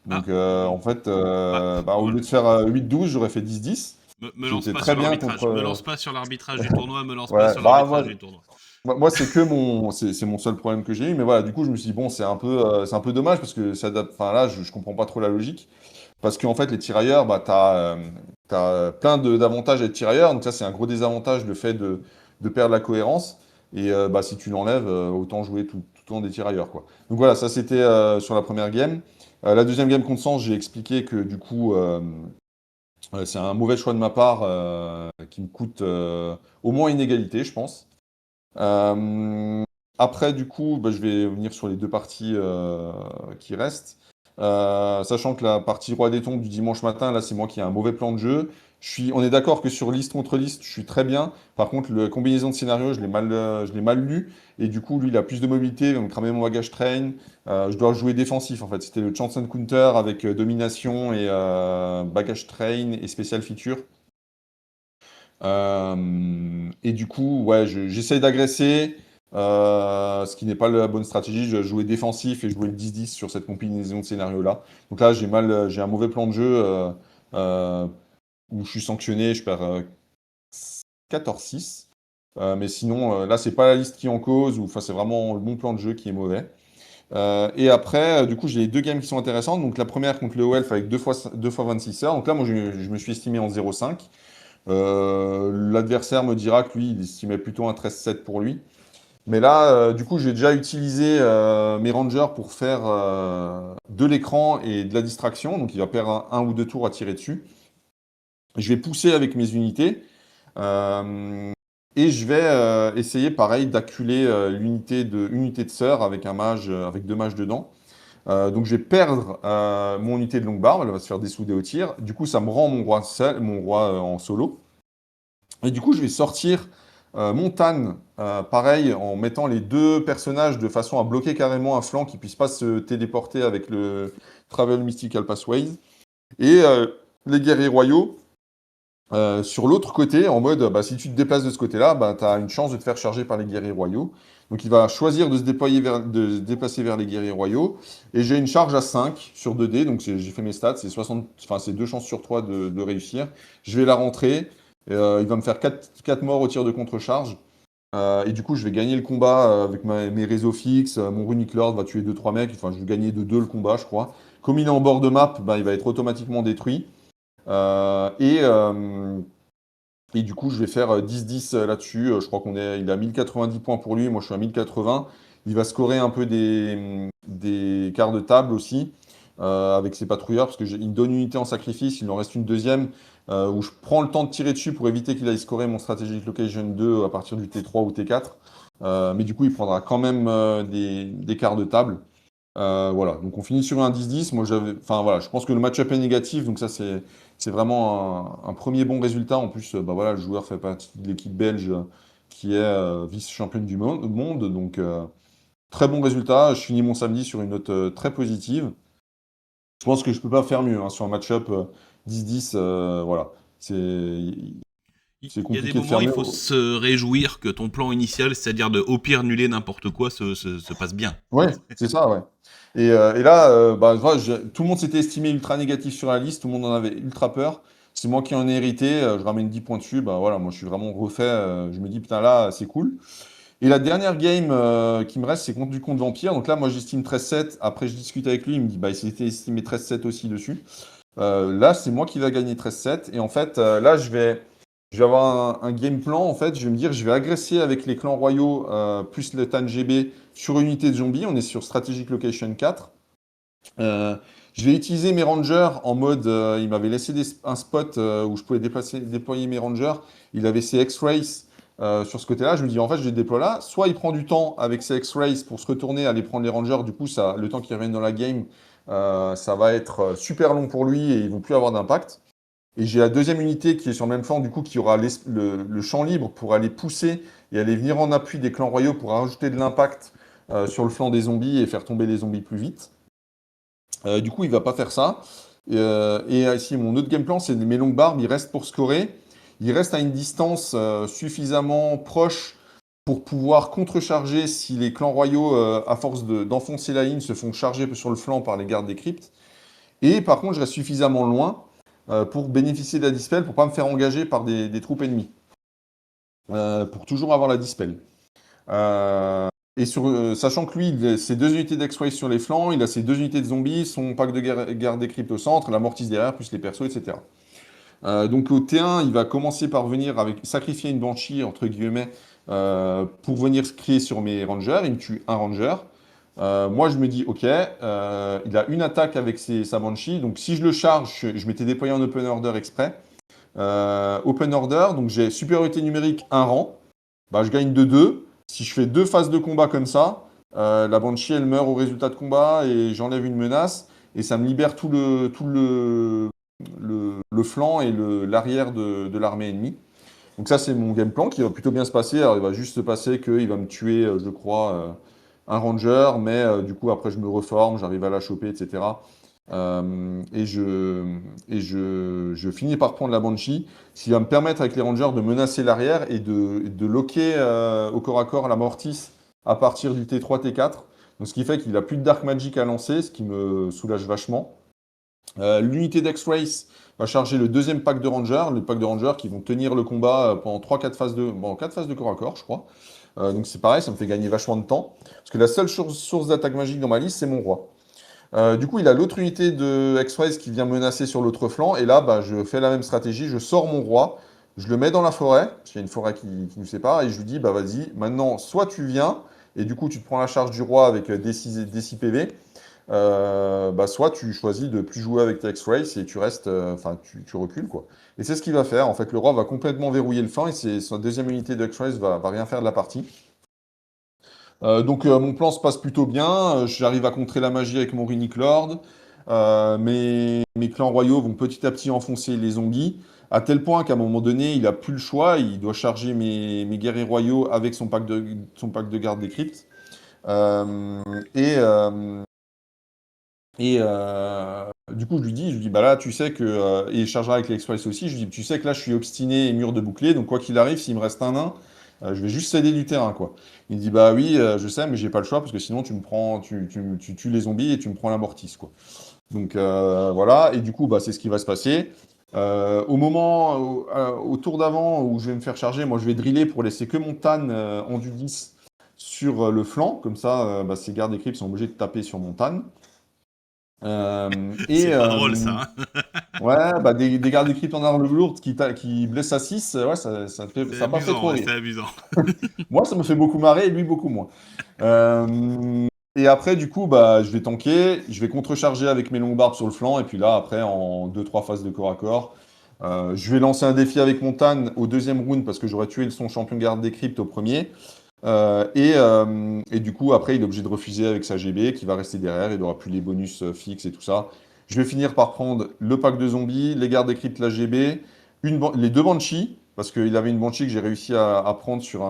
Donc, Ah, en fait, bah, au lieu de faire 8-12, j'aurais fait 10-10. me lance J'étais pas très sur bien l'arbitrage. contre. Me lance pas sur l'arbitrage du tournoi. Me lance pas Ouais, sur bah, l'arbitrage du tournoi. moi, c'est que c'est mon seul problème que j'ai eu. Mais voilà, du coup, je me suis dit, bon, c'est un peu dommage parce que ça date. Enfin, là, je comprends pas trop la logique. Parce qu'en fait, les tirailleurs, bah, t'as plein d'avantages à être tirailleur. Donc, ça, c'est un gros désavantage, le fait de perdre la cohérence. Et bah, si tu l'enlèves, autant jouer tout le temps des tirailleurs, quoi. Donc voilà, ça c'était sur la première game. La deuxième game contre Sens, j'ai expliqué que du coup, c'est un mauvais choix de ma part qui me coûte au moins une égalité, je pense. Euh, Après, du coup, bah, je vais venir sur les deux parties qui restent. Sachant que la partie Roi des Tombes du dimanche matin, là, c'est moi qui ai un mauvais plan de jeu. On est d'accord que sur liste contre liste, je suis très bien. Par contre, la combinaison de scénarios, je l'ai mal lu. Et du coup, lui, il a plus de mobilité, il va me cramer mon bagage train. Je dois jouer défensif, en fait. C'était le Chance and Counter avec domination et bagage train et spécial feature. Et du coup, ouais, j'essaye d'agresser, ce qui n'est pas la bonne stratégie. Je dois jouer défensif et jouer le 10-10 sur cette combinaison de scénarios-là. Donc là, j'ai un mauvais plan de jeu euh, où je suis sanctionné, je perds 14-6. Mais sinon, là, c'est pas la liste qui est en cause, ou enfin, c'est vraiment le bon plan de jeu qui est mauvais. Et après, du coup, j'ai les deux games qui sont intéressantes. Donc la première contre le Elf avec deux fois 26 heures. Donc là, moi, je me suis estimé en 0,5. L'adversaire me dira que lui, il estimait plutôt un 13-7 pour lui. Mais là, du coup, j'ai déjà utilisé mes rangers pour faire de l'écran et de la distraction. Donc, il va perdre un ou deux tours à tirer dessus. Je vais pousser avec mes unités. euh, et je vais essayer, pareil, d'acculer unité de sœur avec un mage, avec deux mages dedans. Donc, je vais perdre mon unité de longue barbe. Elle va se faire dessouder au tir. Du coup, ça me rend mon roi seul, mon roi en solo. Et du coup, je vais sortir Montagne, pareil, en mettant les deux personnages de façon à bloquer carrément un flanc qui puisse pas se téléporter avec le Travel Mystical Pathways. Et les guerriers royaux, sur l'autre côté, en mode, bah, si tu te déplaces de ce côté-là, bah, tu as une chance de te faire charger par les guerriers royaux. Donc il va choisir de se déplacer vers les guerriers royaux. Et j'ai une charge à 5 sur 2 dés, donc j'ai fait mes stats, c'est 60, enfin, c'est 2 chances sur 3 de réussir. Je vais la rentrer, il va me faire 4 morts au tir de contre-charge. Et du coup, je vais gagner le combat avec mes réseaux fixes. Mon Runic Lord va tuer 2 3 mecs. Enfin, je vais gagner de 2 le combat, je crois. Comme il est en bord de map, bah, il va être automatiquement détruit. Euh, et, euh, et du coup, je vais faire 10-10 là-dessus. Je crois il a 1090 points pour lui. Moi, je suis à 1080. Il va scorer un peu des quarts de table aussi avec ses patrouilleurs parce qu'il me donne une unité en sacrifice. Il en reste une deuxième où je prends le temps de tirer dessus pour éviter qu'il aille scorer mon Strategic Location 2 à partir du T3 ou T4. Mais du coup, il prendra quand même des quarts de table. Voilà, donc on finit sur un 10-10. Enfin voilà, je pense que le match-up est négatif, donc ça c'est vraiment un premier bon résultat. En plus, bah voilà, le joueur fait partie de l'équipe belge qui est vice-championne du monde, donc très bon résultat. Je finis mon samedi sur une note très positive. Je pense que je peux pas faire mieux hein, sur un match-up 10-10. Voilà, c'est Il c'est y a des compliqué de moments, faire il mieux. faut se réjouir que ton plan initial, c'est-à-dire de au pire annuler n'importe quoi, se passe bien. Ouais, c'est ça, ouais. Et là, bah, voilà, tout le monde s'était estimé ultra négatif sur la liste, tout le monde en avait ultra peur. C'est moi qui en ai hérité, je ramène 10 points dessus, bah voilà, moi je suis vraiment refait, je me dis putain là, c'est cool. Et la dernière game qui me reste, c'est contre du compte Vampire. Donc là, moi j'estime 13-7, après je discute avec lui, il me dit bah il s'était estimé 13-7 aussi dessus. Là, c'est moi qui va gagner 13-7. Et en fait, là, je vais avoir un game plan. En fait, je vais me dire, je vais agresser avec les clans royaux plus le TAN GB sur une unité de zombies. On est sur Strategic Location 4. Euh, je vais utiliser mes rangers en mode. Il m'avait laissé un spot où je pouvais déployer mes rangers. Il avait ses X-Rays sur ce côté-là. Je me dis, en fait, je les déploie là. Soit il prend du temps avec ses X-Rays pour se retourner, aller prendre les rangers. Du coup, ça, le temps qu'il revienne dans la game, ça va être super long pour lui et ils vont plus avoir d'impact. Et j'ai la deuxième unité qui est sur le même flanc, du coup, qui aura le champ libre pour aller pousser et aller venir en appui des clans royaux pour rajouter de l'impact sur le flanc des zombies et faire tomber les zombies plus vite. Du coup, il va pas faire ça. Et ici, mon autre game plan, c'est mes longues barbes, ils restent pour scorer. Ils restent à une distance suffisamment proche pour pouvoir contrecharger si les clans royaux, à force d'enfoncer la ligne, se font charger sur le flanc par les gardes des cryptes. Et par contre, je reste suffisamment loin pour bénéficier de la dispel, pour pas me faire engager par des troupes ennemies. Pour toujours avoir la dispel. Et sachant que lui, il a ses 2 unités d'X-Ray sur les flancs, il a ses 2 unités de zombies, son pack de garde des cryptes au centre, la mortis derrière, plus les persos, etc. Donc au T1, il va commencer par venir sacrifier une Banshee, entre guillemets, pour venir se crier sur mes rangers. Il me tue un ranger. Moi, je me dis, ok, il a une attaque avec sa Banshee, donc si je le charge, je m'étais déployé en open order exprès. Open order, donc j'ai supériorité numérique un rang, bah, je gagne de 2. Si je fais 2 phases de combat comme ça, la Banshee, elle meurt au résultat de combat et j'enlève une menace et ça me libère tout le flanc et l'arrière de l'armée ennemie. Donc ça, c'est mon game plan qui va plutôt bien se passer. Alors, il va juste se passer qu'il va me tuer, je crois, un ranger, mais du coup, après, je me reforme, j'arrive à la choper, etc. Et je finis par prendre la Banshee, ce qui va me permettre avec les rangers de menacer l'arrière et de locker au corps à corps la Mortis à partir du T3, T4. Donc, ce qui fait qu'il n'a plus de Dark Magic à lancer, ce qui me soulage vachement. L'unité d'X-Race va charger le deuxième pack de rangers, le pack de rangers qui vont tenir le combat pendant 3-4 phases bon, 4 phases de corps à corps, je crois. Donc c'est pareil, ça me fait gagner vachement de temps. Parce que la seule source d'attaque magique dans ma liste, c'est mon roi. Du coup, il a l'autre unité de X-Race qui vient menacer sur l'autre flanc. Et là, bah, je fais la même stratégie. Je sors mon roi, je le mets dans la forêt, parce qu'il y a une forêt qui nous sépare, et je lui dis, bah vas-y, maintenant, soit tu viens, et du coup, tu te prends la charge du roi avec D6 PV, bah, soit tu choisis de plus jouer avec tes X-Race et tu restes, enfin, tu recules, quoi. Et c'est ce qu'il va faire. En fait, le roi va complètement verrouiller le flanc, et sa deuxième unité de X-Race va rien faire de la partie. Donc mon plan se passe plutôt bien, j'arrive à contrer la magie avec mon Runic Lord, mes clans royaux vont petit à petit enfoncer les zombies. à tel point qu'à un moment donné, il a plus le choix, il doit charger mes guerriers royaux avec son pack de garde des cryptes. Euh, et du coup, je lui dis, bah là, tu sais que, et il chargera avec l'Express aussi, je lui dis, tu sais que là, je suis obstiné et mur de bouclier, donc quoi qu'il arrive, s'il me reste un nain, je vais juste céder du terrain, quoi. Il me dit, bah oui, je sais, mais j'ai pas le choix, parce que sinon, tu tues les zombies et tu me prends la mortise, quoi. Donc voilà, et du coup, bah, c'est ce qui va se passer. Au tour d'avant où je vais me faire charger, moi je vais driller pour laisser que mon Tan en du 10 sur le flanc, comme ça bah, ces gardes écrits sont obligés de taper sur mon Tan. Euh, C'est et pas drôle, euh, ça. Hein. ouais, bah, des gardes écrits en arme lourde qui blessent à 6, ouais, C'est ça m'a pas fait amusant, trop ouais, rire. c'est amusant. Moi, ça me fait beaucoup marrer et lui beaucoup moins. Et après, du coup, bah, je vais tanker, je vais contrecharger avec mes longues barbes sur le flanc, et puis là, après, en deux trois phases de corps à corps, je vais lancer un défi avec Montagne au deuxième round parce que j'aurais tué son champion garde des cryptes au premier. Et du coup, après, il est obligé de refuser avec sa GB qui va rester derrière, il n'aura plus les bonus fixes et tout ça. Je vais finir par prendre le pack de zombies, les gardes des cryptes, la GB, les deux Banshees, parce qu'il avait une Banshee que j'ai réussi à prendre sur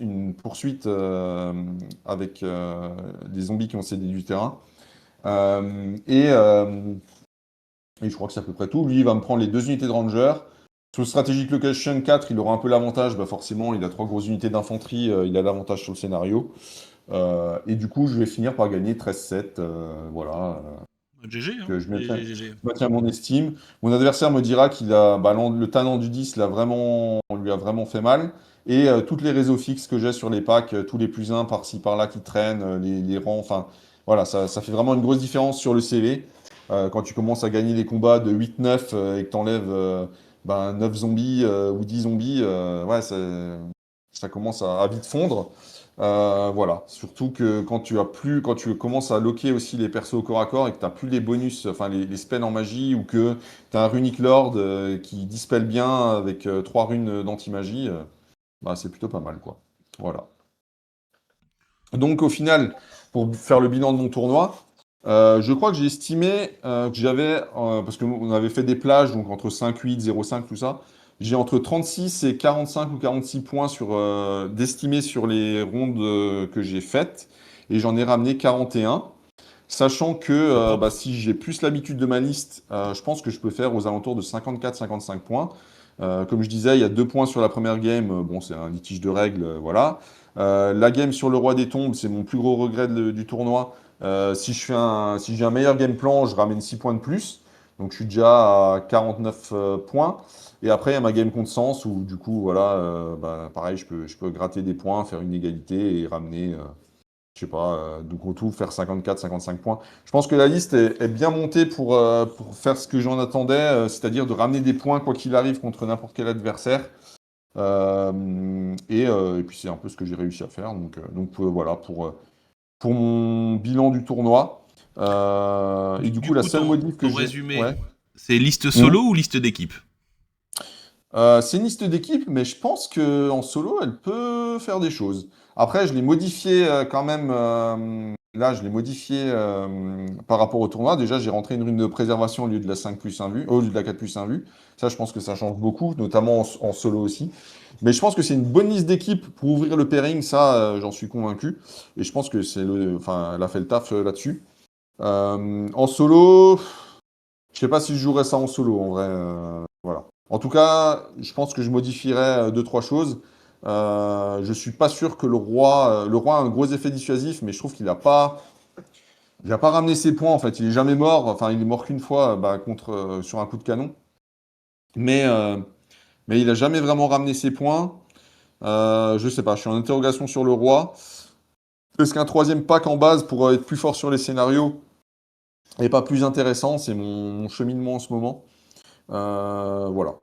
une poursuite avec des zombies qui ont cédé du terrain. Euh, et, euh, et je crois que c'est à peu près tout. Lui, il va me prendre les deux unités de Ranger. Sur le Strategic Location 4, il aura un peu l'avantage. Bah forcément, il a trois grosses unités d'infanterie. Il a l'avantage sur le scénario. Et du coup, je vais finir par gagner 13-7. Voilà. GG, hein. Que je maintiens, GG, GG. je maintiens mon estime. Mon adversaire me dira qu'il a bah, le talent du 10 lui a vraiment fait mal. Et toutes les réseaux fixes que j'ai sur les packs, tous les plus 1 par-ci par-là qui traînent, les rangs, enfin voilà, ça fait vraiment une grosse différence sur le CV. Quand tu commences à gagner des combats de 8-9 et que tu enlèves 9 zombies ou 10 zombies, ouais, ça commence à vite fondre. Voilà, surtout que quand tu commences à loquer aussi les persos au corps à corps et que tu n'as plus les bonus, enfin les spells en magie ou que tu as un Runic Lord qui dispelle bien avec 3 runes d'anti-magie, bah, c'est plutôt pas mal quoi. Voilà. Donc au final, pour faire le bilan de mon tournoi, je crois que j'ai estimé que j'avais, parce qu'on avait fait des plages, donc entre 5-8, 0,5, tout ça, j'ai entre 36 et 45 ou 46 points d'estimé sur les rondes que j'ai faites, et j'en ai ramené 41, sachant que C'est propre. si j'ai plus l'habitude de ma liste, je pense que je peux faire aux alentours de 54-55 points. Comme je disais, il y a 2 points sur la première game, bon c'est un litige de règles, voilà. La game sur le roi des tombes, c'est mon plus gros regret du tournoi. Si j'ai un meilleur game plan, je ramène 6 points de plus. Donc je suis déjà à 49 points. Et après, il y a ma game contre sens où du coup, voilà, pareil, je peux gratter des points, faire une égalité et ramener, je sais pas, donc au tout, faire 54-55 points. Je pense que la liste est bien montée pour faire ce que j'en attendais, c'est-à-dire de ramener des points quoi qu'il arrive contre n'importe quel adversaire. Et puis c'est un peu ce que j'ai réussi à faire. Donc voilà pour mon bilan du tournoi. Et du Du coup, la coup, seule modif que ton j'ai. résumé, Ouais. c'est liste Mhm. solo ou liste d'équipe? C'est une liste d'équipe, mais je pense qu'en solo, elle peut faire des choses. Après, je l'ai modifié quand même. Là, je l'ai modifié par rapport au tournoi. Déjà, j'ai rentré une rune de préservation au lieu de la 5 plus 1 vue, au lieu de la 4 plus 1 vue. Ça, je pense que ça change beaucoup, notamment en solo aussi. Mais je pense que c'est une bonne liste d'équipe pour ouvrir le pairing, ça, j'en suis convaincu. Et je pense que enfin, elle a fait le taf là-dessus. En solo, je sais pas si je jouerais ça en solo, en vrai. Voilà. En tout cas, je pense que je modifierais deux, trois choses. Je suis pas sûr que le roi a un gros effet dissuasif, mais je trouve qu'il a pas ramené ses points en fait. Il est jamais mort. Enfin, il est mort qu'une fois sur un coup de canon. Mais, euh, mais il a jamais vraiment ramené ses points. Je sais pas. Je suis en interrogation sur le roi. Est-ce qu'un troisième pack en base pourrait être plus fort sur les scénarios et pas plus intéressant? C'est mon cheminement en ce moment. Voilà.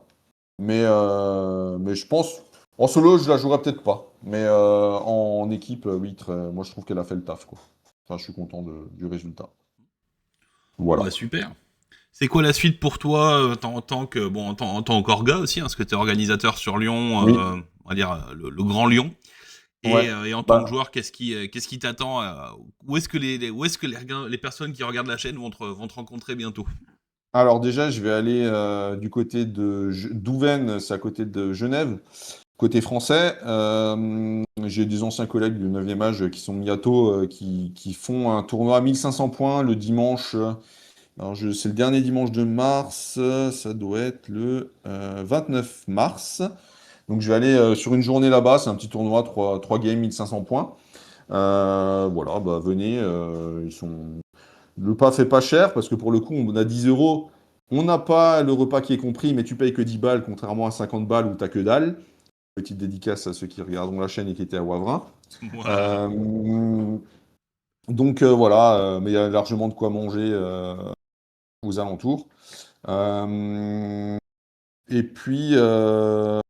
Mais je pense, en solo, je la jouerai peut-être pas. Mais en équipe, oui, moi je trouve qu'elle a fait le taf, quoi. Enfin, je suis content du résultat. Voilà. Bah super. C'est quoi la suite pour toi en tant qu'orga aussi, hein, parce que tu es organisateur sur Lyon, Oui. on va dire le Grand Lyon. Ouais. Et en tant que Bah, joueur, qu'est-ce qui t'attend où est-ce que les personnes qui regardent la chaîne vont te rencontrer bientôt? Alors déjà, je vais aller du côté d'Ouven, c'est à côté de Genève, côté français. J'ai des anciens collègues du 9e âge qui sont mis à tôt, qui font un tournoi à 1500 points le dimanche. Alors, c'est le dernier dimanche de mars, ça doit être le 29 mars. Donc, je vais aller sur une journée là-bas. C'est un petit tournoi, 3 games, 1500 points. Voilà, bah, venez. Le pas fait pas cher parce que pour le coup, on a 10 euros. On n'a pas le repas qui est compris, mais tu payes que 10 balles, contrairement à 50 balles où tu que dalle. Petite dédicace à ceux qui regarderont la chaîne et qui étaient à Wavrin. Voilà. Euh, donc voilà, mais il y a largement de quoi manger aux alentours. Euh, et puis, de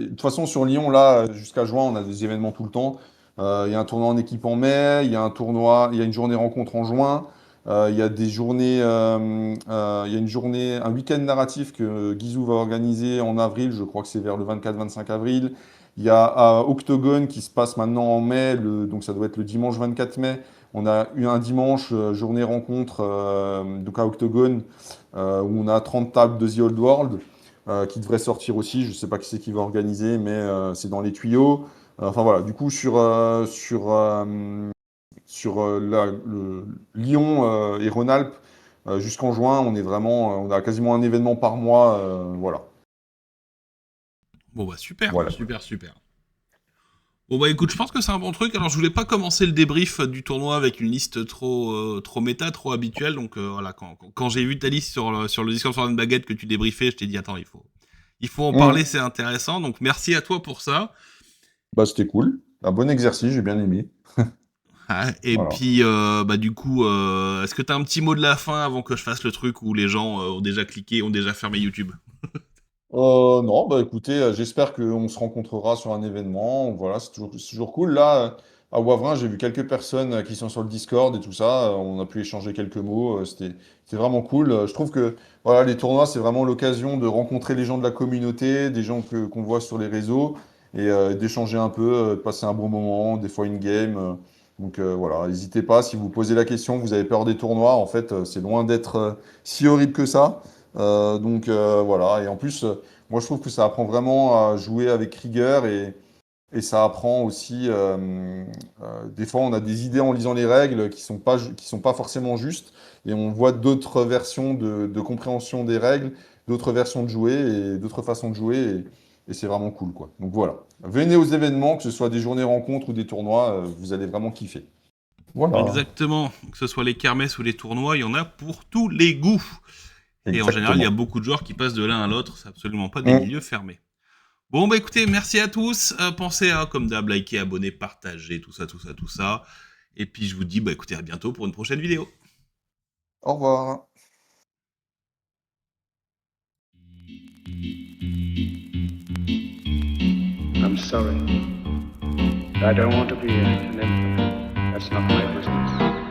toute façon, sur Lyon, là, jusqu'à juin, on a des événements tout le temps. Il y a un tournoi en équipe en mai, il y a un tournoi, il y a une journée rencontre en juin, il y a des journées, il y a une journée, un week-end narratif que Guizou va organiser en avril, je crois que c'est vers le 24-25 avril. Il y a Octogone qui se passe maintenant en mai, donc ça doit être le dimanche 24 mai. On a eu un dimanche, journée rencontre, donc à Octogone, où on a 30 tables de The Old World qui devrait sortir aussi. Je ne sais pas qui c'est qui va organiser, mais c'est dans les tuyaux. Enfin voilà, du coup, sur Lyon et Rhône-Alpes, jusqu'en juin, on a quasiment un événement par mois. Voilà. Bon bah super, Voilà. super, super. Bon bah écoute, je pense que c'est un bon truc. Alors je voulais pas commencer le débrief du tournoi avec une liste trop méta, trop habituelle. Donc voilà, quand j'ai vu ta liste sur le Discord sur une baguette que tu débriefais, je t'ai dit attends, il faut en parler, c'est intéressant. Donc merci à toi pour ça. Bah, c'était cool. Un bon exercice, j'ai bien aimé. Ah, et Voilà. puis bah du coup, est-ce que t'as un petit mot de la fin avant que je fasse le truc où les gens ont déjà cliqué, ont déjà fermé YouTube? Non, bah écoutez, j'espère qu'on se rencontrera sur un événement. Voilà, c'est toujours cool. Là, à Wavrin, j'ai vu quelques personnes qui sont sur le Discord et tout ça. On a pu échanger quelques mots. C'était vraiment cool. Je trouve que voilà, les tournois, c'est vraiment l'occasion de rencontrer les gens de la communauté, des gens qu'on voit sur les réseaux et d'échanger un peu, de passer un bon moment, des fois une game. Donc voilà, n'hésitez pas. Si vous posez la question, vous avez peur des tournois, en fait, c'est loin d'être si horrible que ça. Donc voilà, et en plus, moi je trouve que ça apprend vraiment à jouer avec rigueur et ça apprend aussi, des fois on a des idées en lisant les règles qui sont pas forcément justes et on voit d'autres versions de compréhension des règles, d'autres versions de jouer et d'autres façons de jouer et c'est vraiment cool quoi. Donc voilà, venez aux événements, que ce soit des journées rencontres ou des tournois, vous allez vraiment kiffer. Voilà, Exactement, que ce soit les kermesses ou les tournois, il y en a pour tous les goûts. Et en général, il y a exactement. beaucoup de joueurs qui passent de l'un à l'autre, c'est absolument pas des Mm. milieux fermés. Bon, bah écoutez, merci à tous. Pensez à, comme d'hab, liker, abonner, partager, tout ça, tout ça, tout ça. Et puis je vous dis, bah écoutez, à bientôt pour une prochaine vidéo. Au revoir. I'm sorry. I don't want to be an infant. That's not my business.